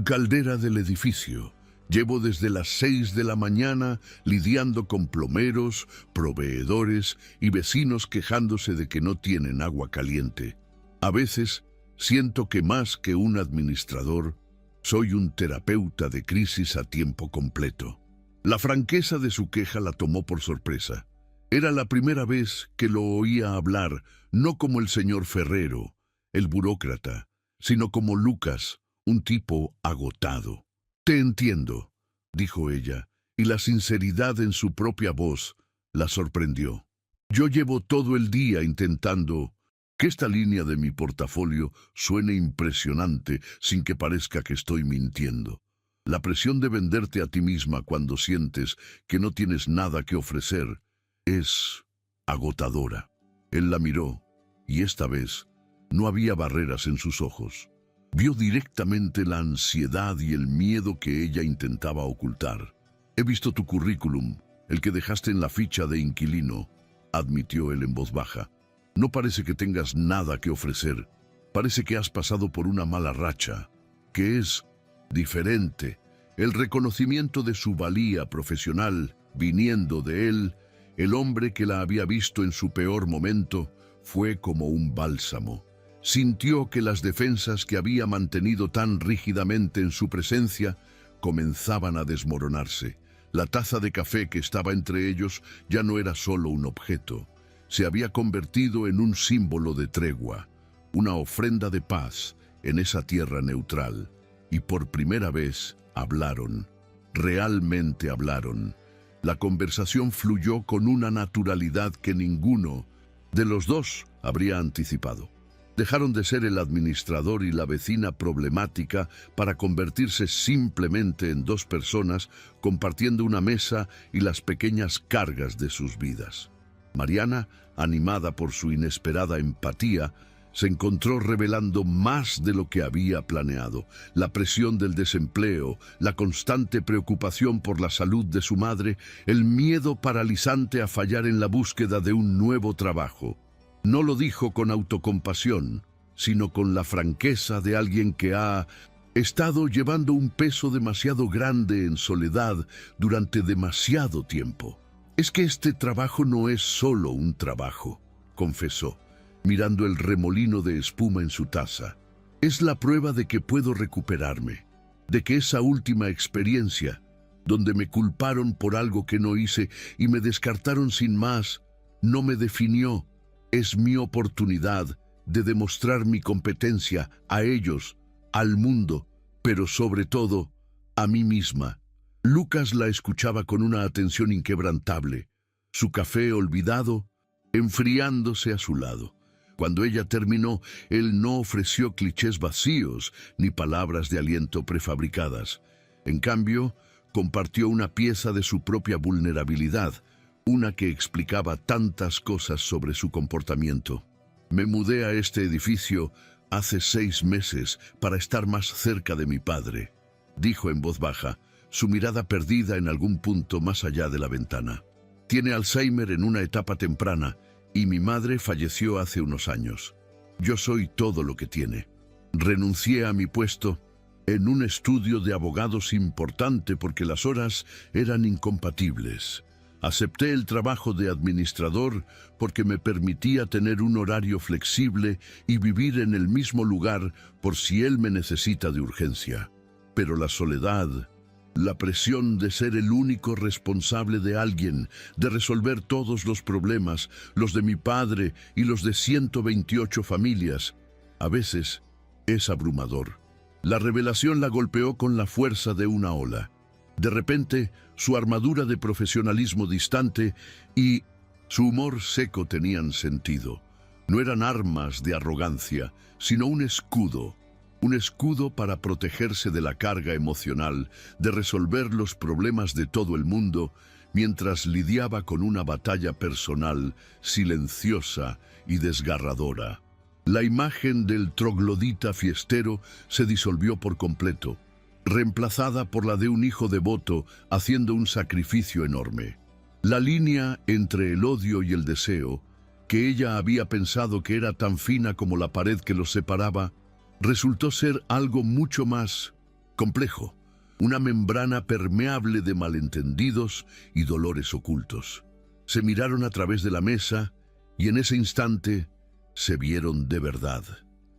caldera del edificio. Llevo desde las 6 de la mañana lidiando con plomeros, proveedores y vecinos quejándose de que no tienen agua caliente. A veces siento que más que un administrador, soy un terapeuta de crisis a tiempo completo». La franqueza de su queja la tomó por sorpresa. Era la primera vez que lo oía hablar, no como el señor Ferrero, el burócrata, sino como Lucas, un tipo agotado. «Te entiendo», dijo ella, y la sinceridad en su propia voz la sorprendió. «Yo llevo todo el día intentando que esta línea de mi portafolio suene impresionante sin que parezca que estoy mintiendo. La presión de venderte a ti misma cuando sientes que no tienes nada que ofrecer es agotadora». Él la miró, y esta vez no había barreras en sus ojos. Vio directamente la ansiedad y el miedo que ella intentaba ocultar. «He visto tu currículum, el que dejaste en la ficha de inquilino», admitió él en voz baja. «No parece que tengas nada que ofrecer. Parece que has pasado por una mala racha, que es diferente». El reconocimiento de su valía profesional, viniendo de él, el hombre que la había visto en su peor momento, fue como un bálsamo. Sintió que las defensas que había mantenido tan rígidamente en su presencia comenzaban a desmoronarse. La taza de café que estaba entre ellos ya no era solo un objeto. Se había convertido en un símbolo de tregua, una ofrenda de paz en esa tierra neutral. Y por primera vez hablaron, realmente hablaron. La conversación fluyó con una naturalidad que ninguno de los dos habría anticipado. Dejaron de ser el administrador y la vecina problemática para convertirse simplemente en dos personas compartiendo una mesa y las pequeñas cargas de sus vidas. Mariana, animada por su inesperada empatía, se encontró revelando más de lo que había planeado. La presión del desempleo, la constante preocupación por la salud de su madre, el miedo paralizante a fallar en la búsqueda de un nuevo trabajo. No lo dijo con autocompasión, sino con la franqueza de alguien que ha estado llevando un peso demasiado grande en soledad durante demasiado tiempo. «Es que este trabajo no es solo un trabajo», confesó, mirando el remolino de espuma en su taza. «Es la prueba de que puedo recuperarme, de que esa última experiencia, donde me culparon por algo que no hice y me descartaron sin más, no me definió. Es mi oportunidad de demostrar mi competencia a ellos, al mundo, pero sobre todo, a mí misma». Lucas la escuchaba con una atención inquebrantable, su café olvidado, enfriándose a su lado. Cuando ella terminó, él no ofreció clichés vacíos ni palabras de aliento prefabricadas. En cambio, compartió una pieza de su propia vulnerabilidad, una que explicaba tantas cosas sobre su comportamiento. «Me mudé a este edificio hace 6 meses para estar más cerca de mi padre», dijo en voz baja, su mirada perdida en algún punto más allá de la ventana. «Tiene Alzheimer en una etapa temprana y mi madre falleció hace unos años. Yo soy todo lo que tiene. Renuncié a mi puesto en un estudio de abogados importante porque las horas eran incompatibles. Acepté el trabajo de administrador porque me permitía tener un horario flexible y vivir en el mismo lugar por si él me necesita de urgencia. Pero la soledad, la presión de ser el único responsable de alguien, de resolver todos los problemas, los de mi padre y los de 128 familias, a veces es abrumador». La revelación la golpeó con la fuerza de una ola. De repente, su armadura de profesionalismo distante y su humor seco tenían sentido. No eran armas de arrogancia, sino un escudo, un escudo para protegerse de la carga emocional, de resolver los problemas de todo el mundo, mientras lidiaba con una batalla personal, silenciosa y desgarradora. La imagen del troglodita fiestero se disolvió por completo, reemplazada por la de un hijo devoto haciendo un sacrificio enorme. La línea entre el odio y el deseo, que ella había pensado que era tan fina como la pared que los separaba, resultó ser algo mucho más complejo, una membrana permeable de malentendidos y dolores ocultos. Se miraron a través de la mesa y en ese instante se vieron de verdad.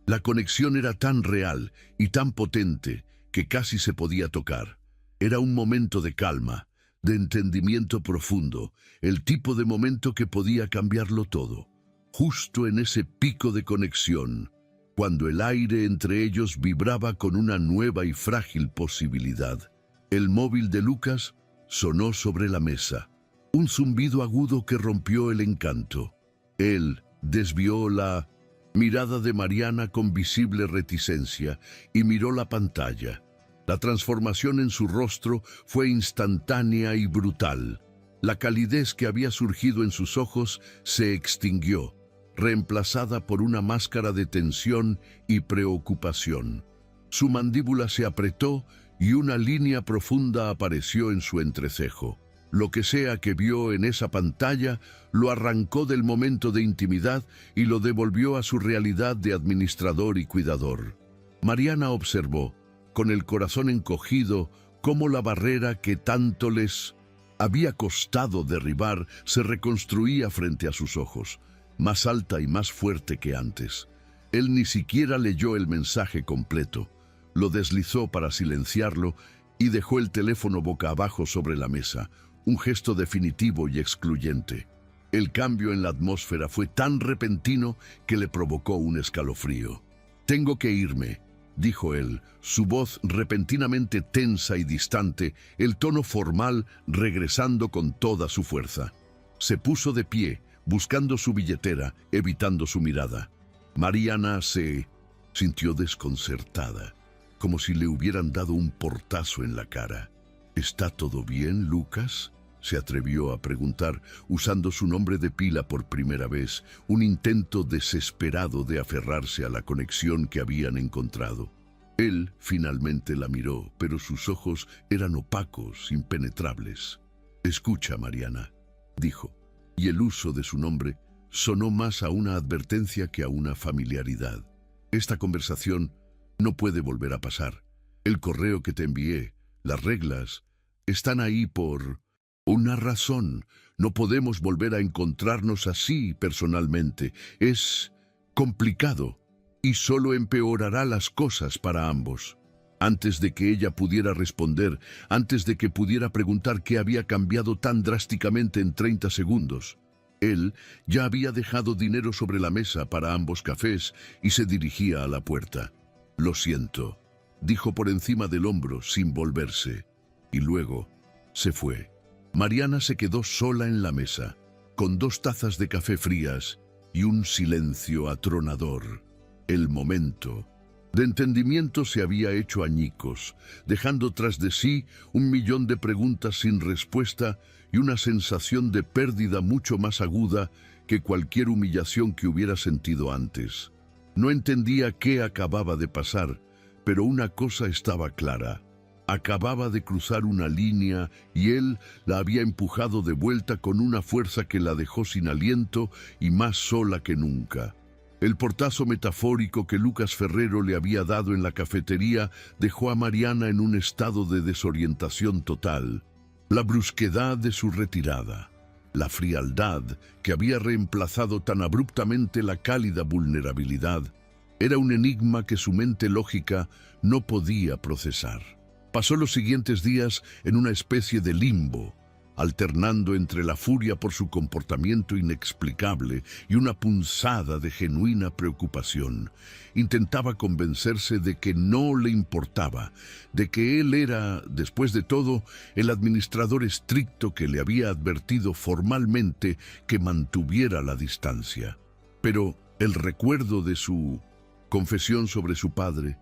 La conexión era tan real y tan potente que casi se podía tocar. Era un momento de calma, de entendimiento profundo, el tipo de momento que podía cambiarlo todo. Justo en ese pico de conexión, cuando el aire entre ellos vibraba con una nueva y frágil posibilidad, el móvil de Lucas sonó sobre la mesa. Un zumbido agudo que rompió el encanto. Él desvió la mirada de Mariana con visible reticencia y miró la pantalla. La transformación en su rostro fue instantánea y brutal. La calidez que había surgido en sus ojos se extinguió, reemplazada por una máscara de tensión y preocupación. Su mandíbula se apretó y una línea profunda apareció en su entrecejo. Lo que sea que vio en esa pantalla lo arrancó del momento de intimidad y lo devolvió a su realidad de administrador y cuidador. Mariana observó, con el corazón encogido, cómo la barrera que tanto les había costado derribar se reconstruía frente a sus ojos, más alta y más fuerte que antes. Él ni siquiera leyó el mensaje completo, lo deslizó para silenciarlo y dejó el teléfono boca abajo sobre la mesa, un gesto definitivo y excluyente. El cambio en la atmósfera fue tan repentino que le provocó un escalofrío. «Tengo que irme», dijo él, su voz repentinamente tensa y distante, el tono formal regresando con toda su fuerza. Se puso de pie, buscando su billetera, evitando su mirada. Mariana se sintió desconcertada, como si le hubieran dado un portazo en la cara. «¿Está todo bien, Lucas?», se atrevió a preguntar, usando su nombre de pila por primera vez, un intento desesperado de aferrarse a la conexión que habían encontrado. Él finalmente la miró, pero sus ojos eran opacos, impenetrables. «Escucha, Mariana», dijo, y el uso de su nombre sonó más a una advertencia que a una familiaridad. «Esta conversación no puede volver a pasar. El correo que te envié, las reglas, están ahí por una razón. No podemos volver a encontrarnos así personalmente. Es complicado y solo empeorará las cosas para ambos». Antes de que ella pudiera responder, antes de que pudiera preguntar qué había cambiado tan drásticamente en 30 segundos, él ya había dejado dinero sobre la mesa para ambos cafés y se dirigía a la puerta. «Lo siento», dijo por encima del hombro sin volverse, y luego se fue. Mariana se quedó sola en la mesa, con 2 tazas de café frías y un silencio atronador. El momento de entendimiento se había hecho añicos, dejando tras de sí 1.000.000 de preguntas sin respuesta y una sensación de pérdida mucho más aguda que cualquier humillación que hubiera sentido antes. No entendía qué acababa de pasar, pero una cosa estaba clara. Acababa de cruzar una línea y él la había empujado de vuelta con una fuerza que la dejó sin aliento y más sola que nunca. El portazo metafórico que Lucas Ferrero le había dado en la cafetería dejó a Mariana en un estado de desorientación total. La brusquedad de su retirada, la frialdad que había reemplazado tan abruptamente la cálida vulnerabilidad, era un enigma que su mente lógica no podía procesar. Pasó los siguientes días en una especie de limbo, alternando entre la furia por su comportamiento inexplicable y una punzada de genuina preocupación. Intentaba convencerse de que no le importaba, de que él era, después de todo, el administrador estricto que le había advertido formalmente que mantuviera la distancia. Pero el recuerdo de su confesión sobre su padre,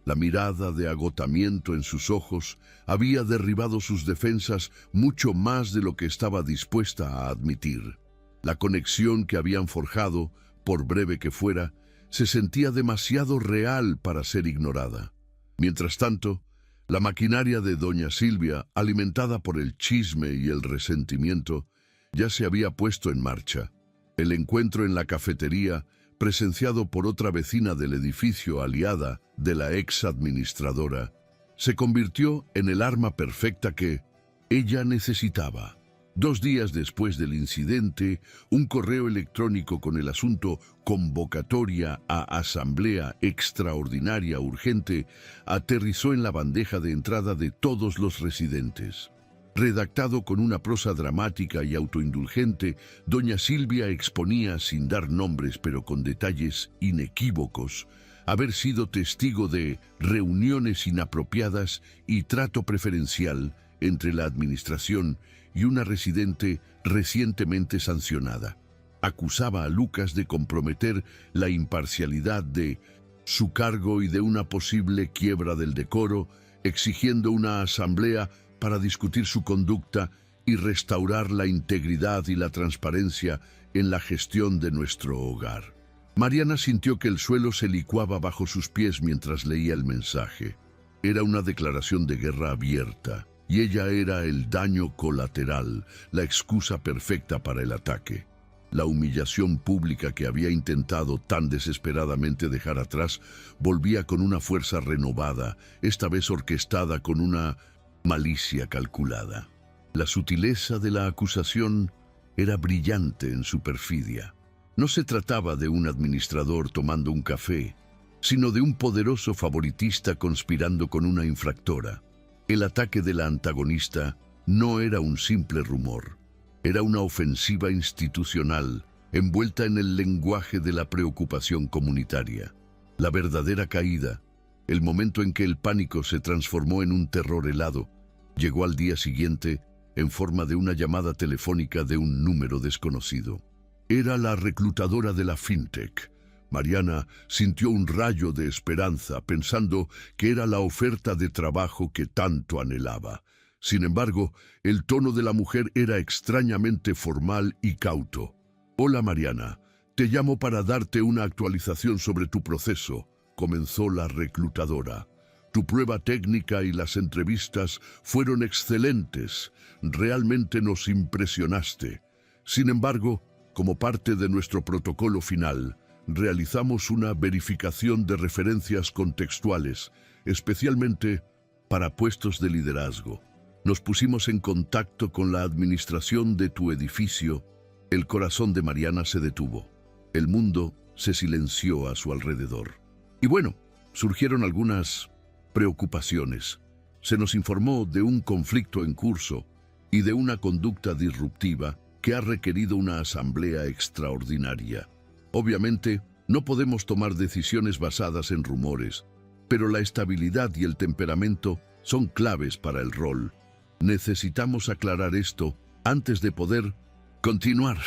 La mirada de agotamiento en sus ojos había derribado sus defensas mucho más de lo que estaba dispuesta a admitir. La conexión que habían forjado, por breve que fuera, se sentía demasiado real para ser ignorada. Mientras tanto, la maquinaria de doña Silvia, alimentada por el chisme y el resentimiento, ya se había puesto en marcha. El encuentro en la cafetería, presenciado por otra vecina del edificio aliada de la ex administradora, se convirtió en el arma perfecta que ella necesitaba. 2 días después del incidente, un correo electrónico con el asunto «Convocatoria a Asamblea Extraordinaria Urgente» aterrizó en la bandeja de entrada de todos los residentes. Redactado con una prosa dramática y autoindulgente, doña Silvia exponía, sin dar nombres pero con detalles inequívocos, haber sido testigo de reuniones inapropiadas y trato preferencial entre la administración y una residente recientemente sancionada. Acusaba a Lucas de comprometer la imparcialidad de su cargo y de una posible quiebra del decoro, exigiendo una asamblea para discutir su conducta y restaurar la integridad y la transparencia en la gestión de nuestro hogar. Mariana sintió que el suelo se licuaba bajo sus pies mientras leía el mensaje. Era una declaración de guerra abierta, y ella era el daño colateral, la excusa perfecta para el ataque. La humillación pública que había intentado tan desesperadamente dejar atrás volvía con una fuerza renovada, esta vez orquestada con una malicia calculada. La sutileza de la acusación era brillante en su perfidia. No se trataba de un administrador tomando un café, sino de un poderoso favoritista conspirando con una infractora. El ataque de la antagonista no era un simple rumor, era una ofensiva institucional envuelta en el lenguaje de la preocupación comunitaria. La verdadera caída, el momento en que el pánico se transformó en un terror helado, llegó al día siguiente en forma de una llamada telefónica de un número desconocido. Era la reclutadora de la FinTech. Mariana sintió un rayo de esperanza pensando que era la oferta de trabajo que tanto anhelaba. Sin embargo, el tono de la mujer era extrañamente formal y cauto. «Hola Mariana, te llamo para darte una actualización sobre tu proceso», comenzó la reclutadora. «Tu prueba técnica y las entrevistas fueron excelentes. Realmente nos impresionaste. Sin embargo, como parte de nuestro protocolo final, realizamos una verificación de referencias contextuales, especialmente para puestos de liderazgo. Nos pusimos en contacto con la administración de tu edificio». El corazón de Mariana se detuvo. El mundo se silenció a su alrededor. Y bueno, surgieron algunas preocupaciones. Se nos informó de un conflicto en curso y de una conducta disruptiva que ha requerido una asamblea extraordinaria. Obviamente, no podemos tomar decisiones basadas en rumores, pero la estabilidad y el temperamento son claves para el rol. Necesitamos aclarar esto antes de poder continuar.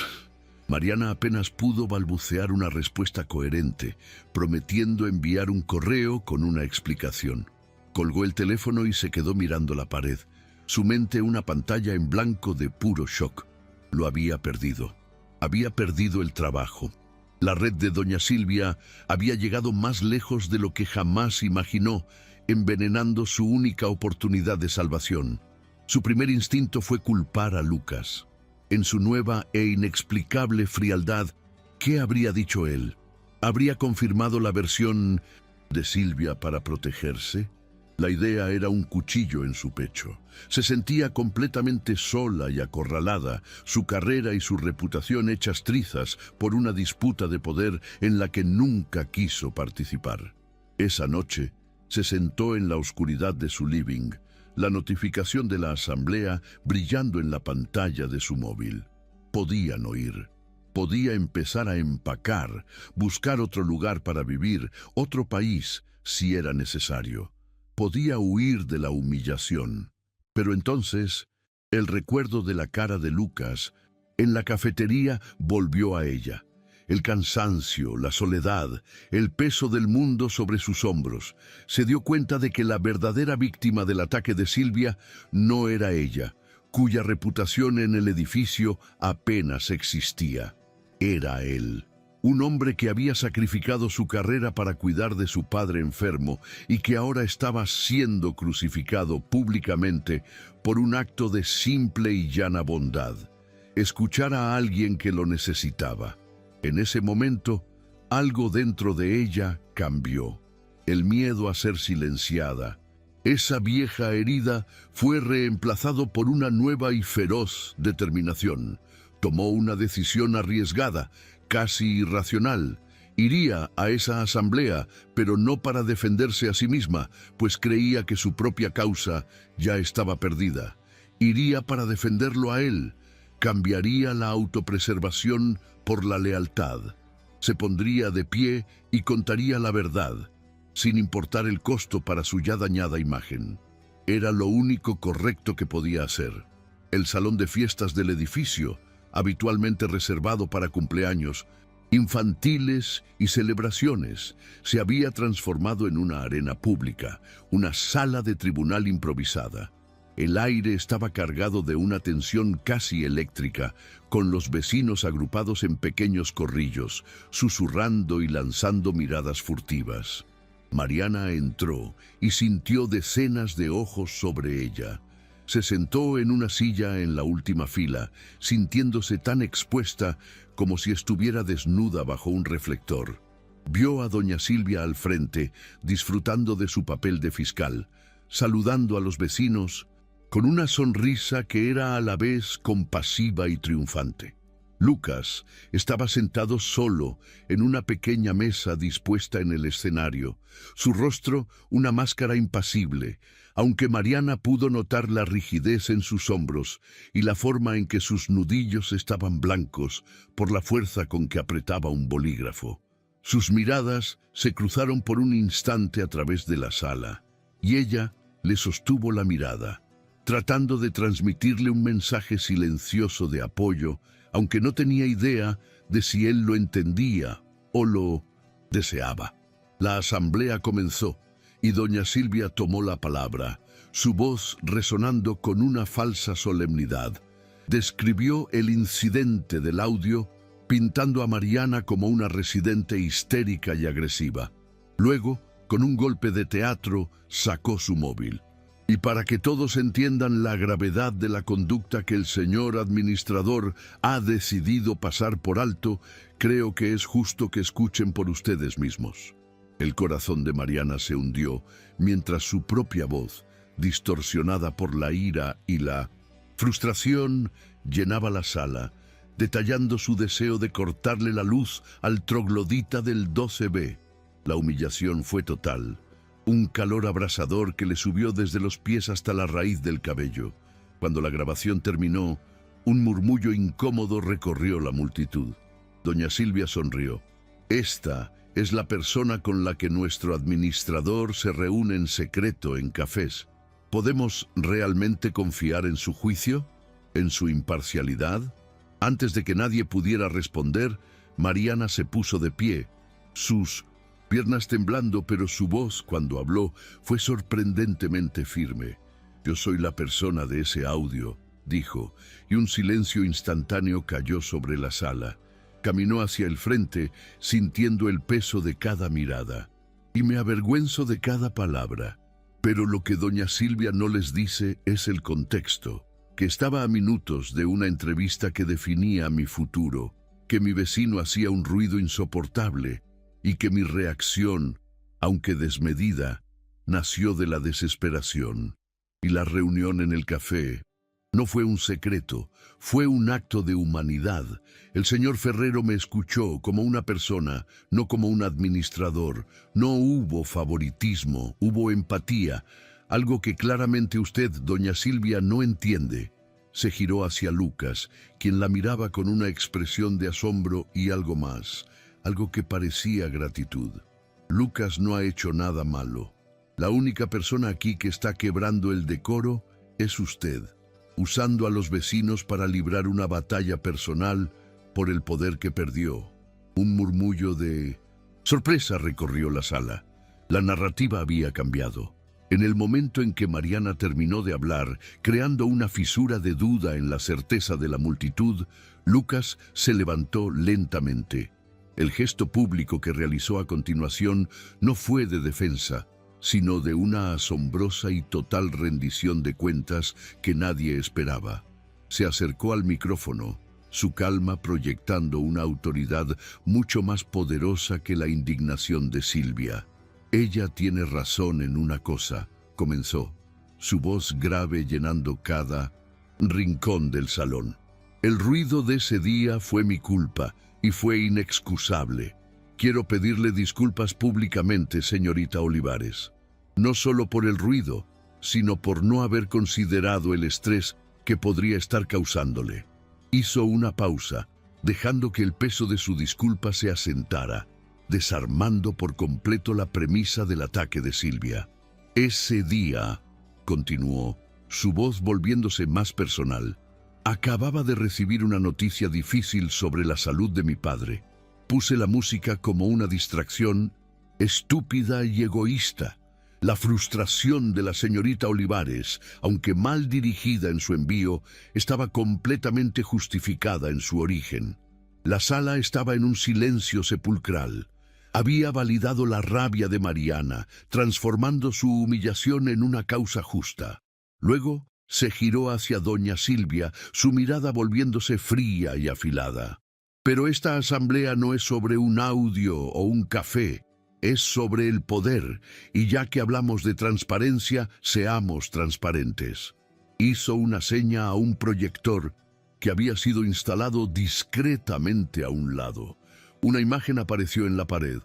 Mariana apenas pudo balbucear una respuesta coherente, prometiendo enviar un correo con una explicación. Colgó el teléfono y se quedó mirando la pared, su mente una pantalla en blanco de puro shock. Lo había perdido. Había perdido el trabajo. La red de doña Silvia había llegado más lejos de lo que jamás imaginó, envenenando su única oportunidad de salvación. Su primer instinto fue culpar a Lucas. En su nueva e inexplicable frialdad, ¿qué habría dicho él? ¿Habría confirmado la versión de Silvia para protegerse? La idea era un cuchillo en su pecho. Se sentía completamente sola y acorralada, su carrera y su reputación hechas trizas por una disputa de poder en la que nunca quiso participar. Esa noche, se sentó en la oscuridad de su living, la notificación de la asamblea brillando en la pantalla de su móvil. Podían oír. Podía empezar a empacar, buscar otro lugar para vivir, otro país, si era necesario. Podía huir de la humillación. Pero entonces, el recuerdo de la cara de Lucas en la cafetería volvió a ella. el cansancio, la soledad, el peso del mundo sobre sus hombros. Se dio cuenta de que la verdadera víctima del ataque de Silvia no era ella, cuya reputación en el edificio apenas existía. Era él. Un hombre que había sacrificado su carrera para cuidar de su padre enfermo y que ahora estaba siendo crucificado públicamente por un acto de simple y llana bondad. Escuchar a alguien que lo necesitaba. En ese momento, algo dentro de ella cambió. El miedo a ser silenciada. Esa vieja herida fue reemplazado por una nueva y feroz determinación. Tomó una decisión arriesgada, casi irracional. Iría a esa asamblea, pero no para defenderse a sí misma, pues creía que su propia causa ya estaba perdida. Iría para defenderlo a él. Cambiaría la autopreservación por la lealtad. Se pondría de pie y contaría la verdad, sin importar el costo para su ya dañada imagen. Era lo único correcto que podía hacer. El salón de fiestas del edificio, habitualmente reservado para cumpleaños, infantiles y celebraciones, se había transformado en una arena pública, una sala de tribunal improvisada. El aire estaba cargado de una tensión casi eléctrica, con los vecinos agrupados en pequeños corrillos, susurrando y lanzando miradas furtivas. Mariana entró y sintió decenas de ojos sobre ella. Se sentó en una silla en la última fila, sintiéndose tan expuesta como si estuviera desnuda bajo un reflector. Vio a doña Silvia al frente, disfrutando de su papel de fiscal, saludando a los vecinos con una sonrisa que era a la vez compasiva y triunfante. Lucas estaba sentado solo en una pequeña mesa dispuesta en el escenario, su rostro una máscara impasible, aunque Mariana pudo notar la rigidez en sus hombros y la forma en que sus nudillos estaban blancos por la fuerza con que apretaba un bolígrafo. Sus miradas se cruzaron por un instante a través de la sala, y ella le sostuvo la mirada, tratando de transmitirle un mensaje silencioso de apoyo, aunque no tenía idea de si él lo entendía o lo deseaba. La asamblea comenzó y doña Silvia tomó la palabra, su voz resonando con una falsa solemnidad. Describió el incidente del audio, pintando a Mariana como una residente histérica y agresiva. Luego, con un golpe de teatro, sacó su móvil. Y para que todos entiendan la gravedad de la conducta que el señor administrador ha decidido pasar por alto, creo que es justo que escuchen por ustedes mismos. El corazón de Mariana se hundió mientras su propia voz, distorsionada por la ira y la frustración, llenaba la sala, detallando su deseo de cortarle la luz al troglodita del 12B. La humillación fue total. Un calor abrasador que le subió desde los pies hasta la raíz del cabello. Cuando la grabación terminó, un murmullo incómodo recorrió la multitud. Doña Silvia sonrió. Esta es la persona con la que nuestro administrador se reúne en secreto en cafés. ¿Podemos realmente confiar en su juicio? ¿En su imparcialidad? Antes de que nadie pudiera responder, Mariana se puso de pie, sus piernas temblando, pero su voz, cuando habló, fue sorprendentemente firme. «Yo soy la persona de ese audio», dijo, y un silencio instantáneo cayó sobre la sala. Caminó hacia el frente, sintiendo el peso de cada mirada. «Y me avergüenzo de cada palabra. Pero lo que doña Silvia no les dice es el contexto, que estaba a minutos de una entrevista que definía mi futuro, que mi vecino hacía un ruido insoportable, y que mi reacción, aunque desmedida, nació de la desesperación. Y la reunión en el café no fue un secreto, fue un acto de humanidad. El señor Ferrero me escuchó como una persona, no como un administrador. No hubo favoritismo, hubo empatía, algo que claramente usted, doña Silvia, no entiende». Se giró hacia Lucas, quien la miraba con una expresión de asombro y algo más, algo que parecía gratitud. «Lucas no ha hecho nada malo. La única persona aquí que está quebrando el decoro es usted, usando a los vecinos para librar una batalla personal por el poder que perdió». Un murmullo de sorpresa recorrió la sala. La narrativa había cambiado. En el momento en que Mariana terminó de hablar, creando una fisura de duda en la certeza de la multitud, Lucas se levantó lentamente. El gesto público que realizó a continuación no fue de defensa, sino de una asombrosa y total rendición de cuentas que nadie esperaba. Se acercó al micrófono, su calma proyectando una autoridad mucho más poderosa que la indignación de Silvia. «Ella tiene razón en una cosa», comenzó, su voz grave llenando cada rincón del salón. «El ruido de ese día fue mi culpa y fue inexcusable. Quiero pedirle disculpas públicamente, señorita Olivares. No solo por el ruido, sino por no haber considerado el estrés que podría estar causándole». Hizo una pausa, dejando que el peso de su disculpa se asentara, desarmando por completo la premisa del ataque de Silvia. «Ese día», continuó, su voz volviéndose más personal, «acababa de recibir una noticia difícil sobre la salud de mi padre. Puse la música como una distracción estúpida y egoísta. La frustración de la señorita Olivares, aunque mal dirigida en su envío, estaba completamente justificada en su origen. La sala estaba en un silencio sepulcral. Había validado la rabia de Mariana, transformando su humillación en una causa justa. Luego se giró hacia doña Silvia, su mirada volviéndose fría y afilada. «Pero esta asamblea no es sobre un audio o un café. Es sobre el poder, y ya que hablamos de transparencia, seamos transparentes». Hizo una seña a un proyector que había sido instalado discretamente a un lado. Una imagen apareció en la pared,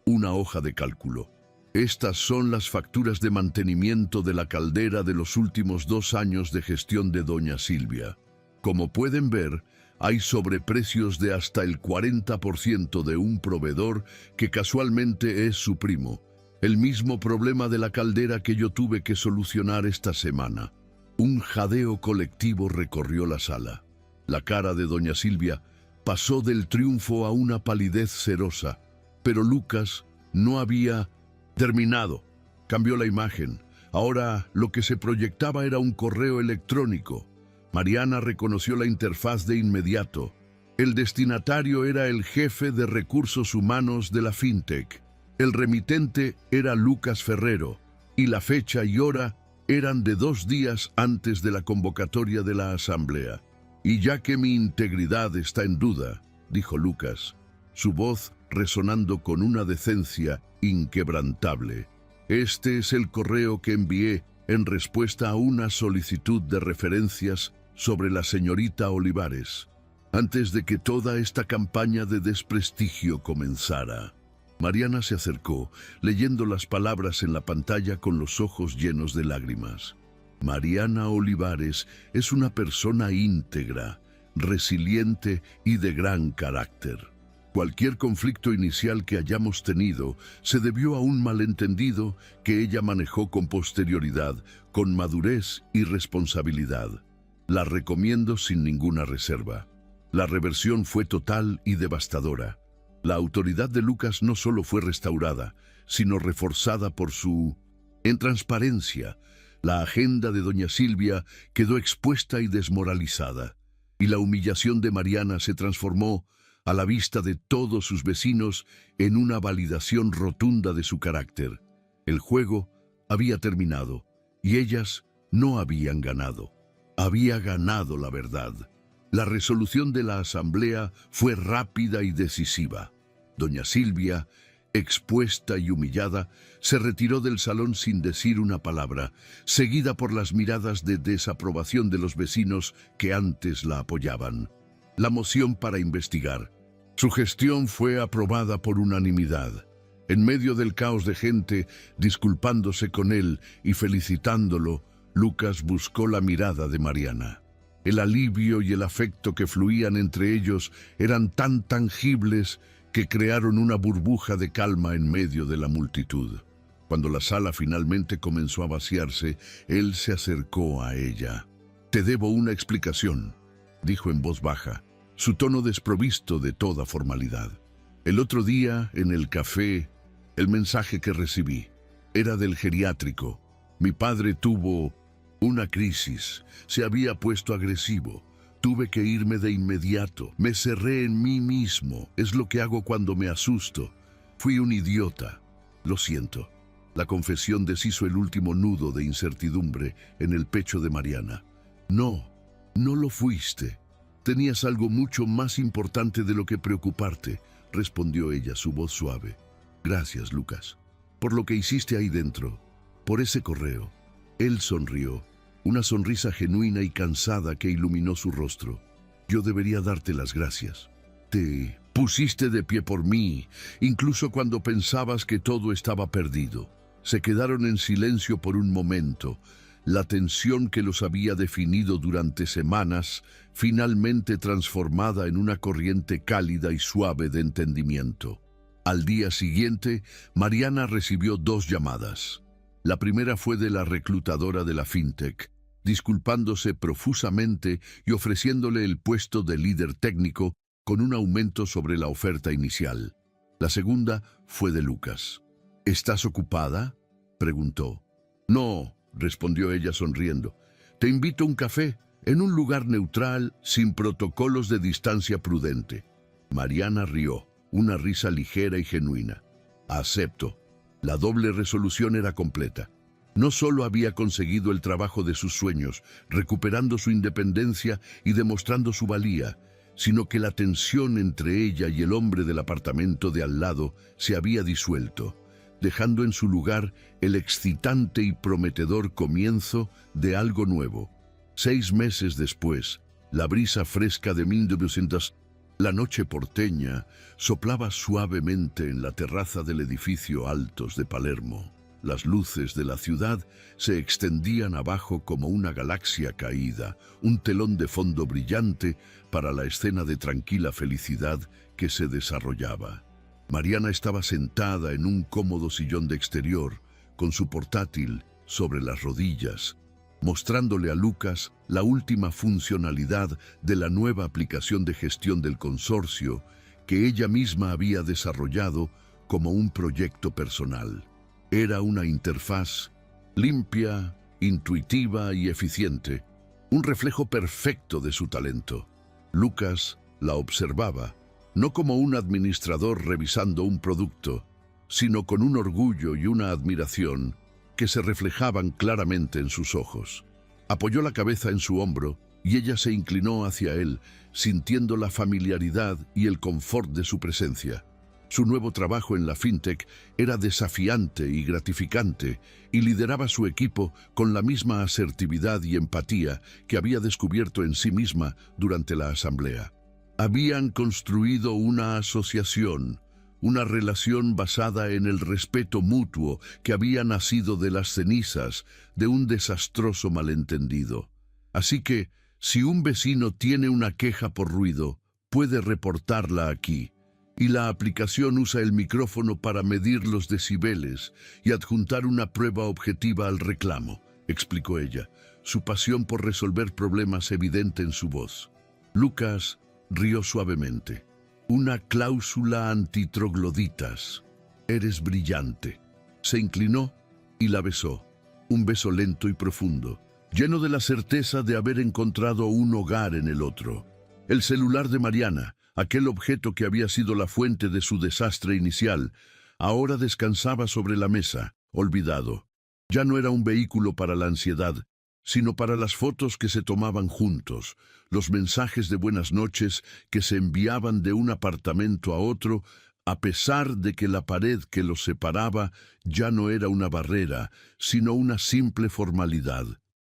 una hoja de cálculo. «Estas son las facturas de mantenimiento de la caldera de los últimos 2 años de gestión de doña Silvia. Como pueden ver, hay sobreprecios de hasta el 40% de un proveedor que casualmente es su primo. El mismo problema de la caldera que yo tuve que solucionar esta semana». Un jadeo colectivo recorrió la sala. La cara de doña Silvia pasó del triunfo a una palidez cerosa, pero Lucas no había terminado. Cambió la imagen. Ahora lo que se proyectaba era un correo electrónico. Mariana reconoció la interfaz de inmediato. El destinatario era el jefe de recursos humanos de la FinTech. El remitente era Lucas Ferrero, y la fecha y hora eran de 2 días antes de la convocatoria de la asamblea. «Y ya que mi integridad está en duda», dijo Lucas, su voz resonando con una decencia inquebrantable, «este es el correo que envié en respuesta a una solicitud de referencias sobre la señorita Olivares, antes de que toda esta campaña de desprestigio comenzara». Mariana se acercó, leyendo las palabras en la pantalla con los ojos llenos de lágrimas. «Mariana Olivares es una persona íntegra, resiliente y de gran carácter. Cualquier conflicto inicial que hayamos tenido se debió a un malentendido que ella manejó con posterioridad, con madurez y responsabilidad. La recomiendo sin ninguna reserva. La reversión fue total y devastadora. La autoridad de Lucas no solo fue restaurada, sino reforzada por su transparencia. La agenda de doña Silvia quedó expuesta y desmoralizada, y la humillación de Mariana se transformó, a la vista de todos sus vecinos, en una validación rotunda de su carácter. El juego había terminado, y ellas no habían ganado. Había ganado la verdad. La resolución de la asamblea fue rápida y decisiva. Doña Silvia, expuesta y humillada, se retiró del salón sin decir una palabra, seguida por las miradas de desaprobación de los vecinos que antes la apoyaban. La moción para investigar. Su gestión fue aprobada por unanimidad. En medio del caos de gente, disculpándose con él y felicitándolo, Lucas buscó la mirada de Mariana. El alivio y el afecto que fluían entre ellos eran tan tangibles que crearon una burbuja de calma en medio de la multitud. Cuando la sala finalmente comenzó a vaciarse, él se acercó a ella. «Te debo una explicación», dijo en voz baja, su tono desprovisto de toda formalidad. El otro día, en el café, el mensaje que recibí era del geriátrico. Mi padre tuvo una crisis, se había puesto agresivo. Tuve que irme de inmediato. Me cerré en mí mismo. Es lo que hago cuando me asusto. Fui un idiota. Lo siento. La confesión deshizo el último nudo de incertidumbre en el pecho de Mariana. No, no lo fuiste. Tenías algo mucho más importante de lo que preocuparte, respondió ella, su voz suave. Gracias, Lucas, por lo que hiciste ahí dentro, por ese correo. Él sonrió, una sonrisa genuina y cansada que iluminó su rostro. Yo debería darte las gracias. Te pusiste de pie por mí, incluso cuando pensabas que todo estaba perdido. Se quedaron en silencio por un momento. La tensión que los había definido durante semanas, finalmente transformada en una corriente cálida y suave de entendimiento. Al día siguiente, Mariana recibió 2 llamadas. La primera fue de la reclutadora de la fintech, disculpándose profusamente y ofreciéndole el puesto de líder técnico con un aumento sobre la oferta inicial. La segunda fue de Lucas. ¿Estás ocupada?, preguntó. No, respondió ella sonriendo. Te invito a un café, en un lugar neutral, sin protocolos de distancia prudente. Mariana rió, una risa ligera y genuina. Acepto. La doble resolución era completa. No solo había conseguido el trabajo de sus sueños, recuperando su independencia y demostrando su valía, sino que la tensión entre ella y el hombre del apartamento de al lado se había disuelto, dejando en su lugar el excitante y prometedor comienzo de algo nuevo. 6 meses después, la brisa fresca de 1900, la noche porteña, soplaba suavemente en la terraza del edificio Altos de Palermo. Las luces de la ciudad se extendían abajo como una galaxia caída, un telón de fondo brillante para la escena de tranquila felicidad que se desarrollaba. Mariana estaba sentada en un cómodo sillón de exterior, con su portátil sobre las rodillas, mostrándole a Lucas la última funcionalidad de la nueva aplicación de gestión del consorcio que ella misma había desarrollado como un proyecto personal. Era una interfaz limpia, intuitiva y eficiente, un reflejo perfecto de su talento. Lucas la observaba, no como un administrador revisando un producto, sino con un orgullo y una admiración que se reflejaban claramente en sus ojos. Apoyó la cabeza en su hombro y ella se inclinó hacia él, sintiendo la familiaridad y el confort de su presencia. Su nuevo trabajo en la fintech era desafiante y gratificante y lideraba su equipo con la misma asertividad y empatía que había descubierto en sí misma durante la asamblea. Habían construido una asociación, una relación basada en el respeto mutuo que había nacido de las cenizas de un desastroso malentendido. Así que, si un vecino tiene una queja por ruido, puede reportarla aquí. Y la aplicación usa el micrófono para medir los decibeles y adjuntar una prueba objetiva al reclamo, explicó ella, su pasión por resolver problemas evidente en su voz. Lucas rió suavemente. Una cláusula antitrogloditas. Eres brillante. Se inclinó y la besó. Un beso lento y profundo, lleno de la certeza de haber encontrado un hogar en el otro. El celular de Mariana, aquel objeto que había sido la fuente de su desastre inicial, ahora descansaba sobre la mesa, olvidado. Ya no era un vehículo para la ansiedad, sino para las fotos que se tomaban juntos, los mensajes de buenas noches que se enviaban de un apartamento a otro, a pesar de que la pared que los separaba ya no era una barrera, sino una simple formalidad.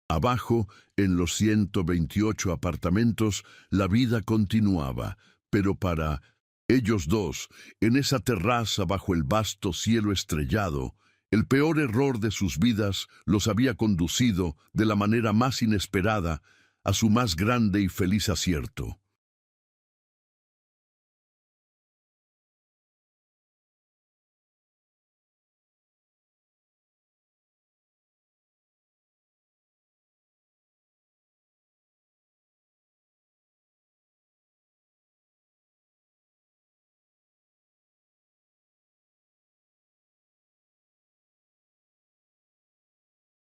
Abajo, en los 128 apartamentos, la vida continuaba, pero para ellos dos, en esa terraza bajo el vasto cielo estrellado, el peor error de sus vidas los había conducido, de la manera más inesperada, a su más grande y feliz acierto.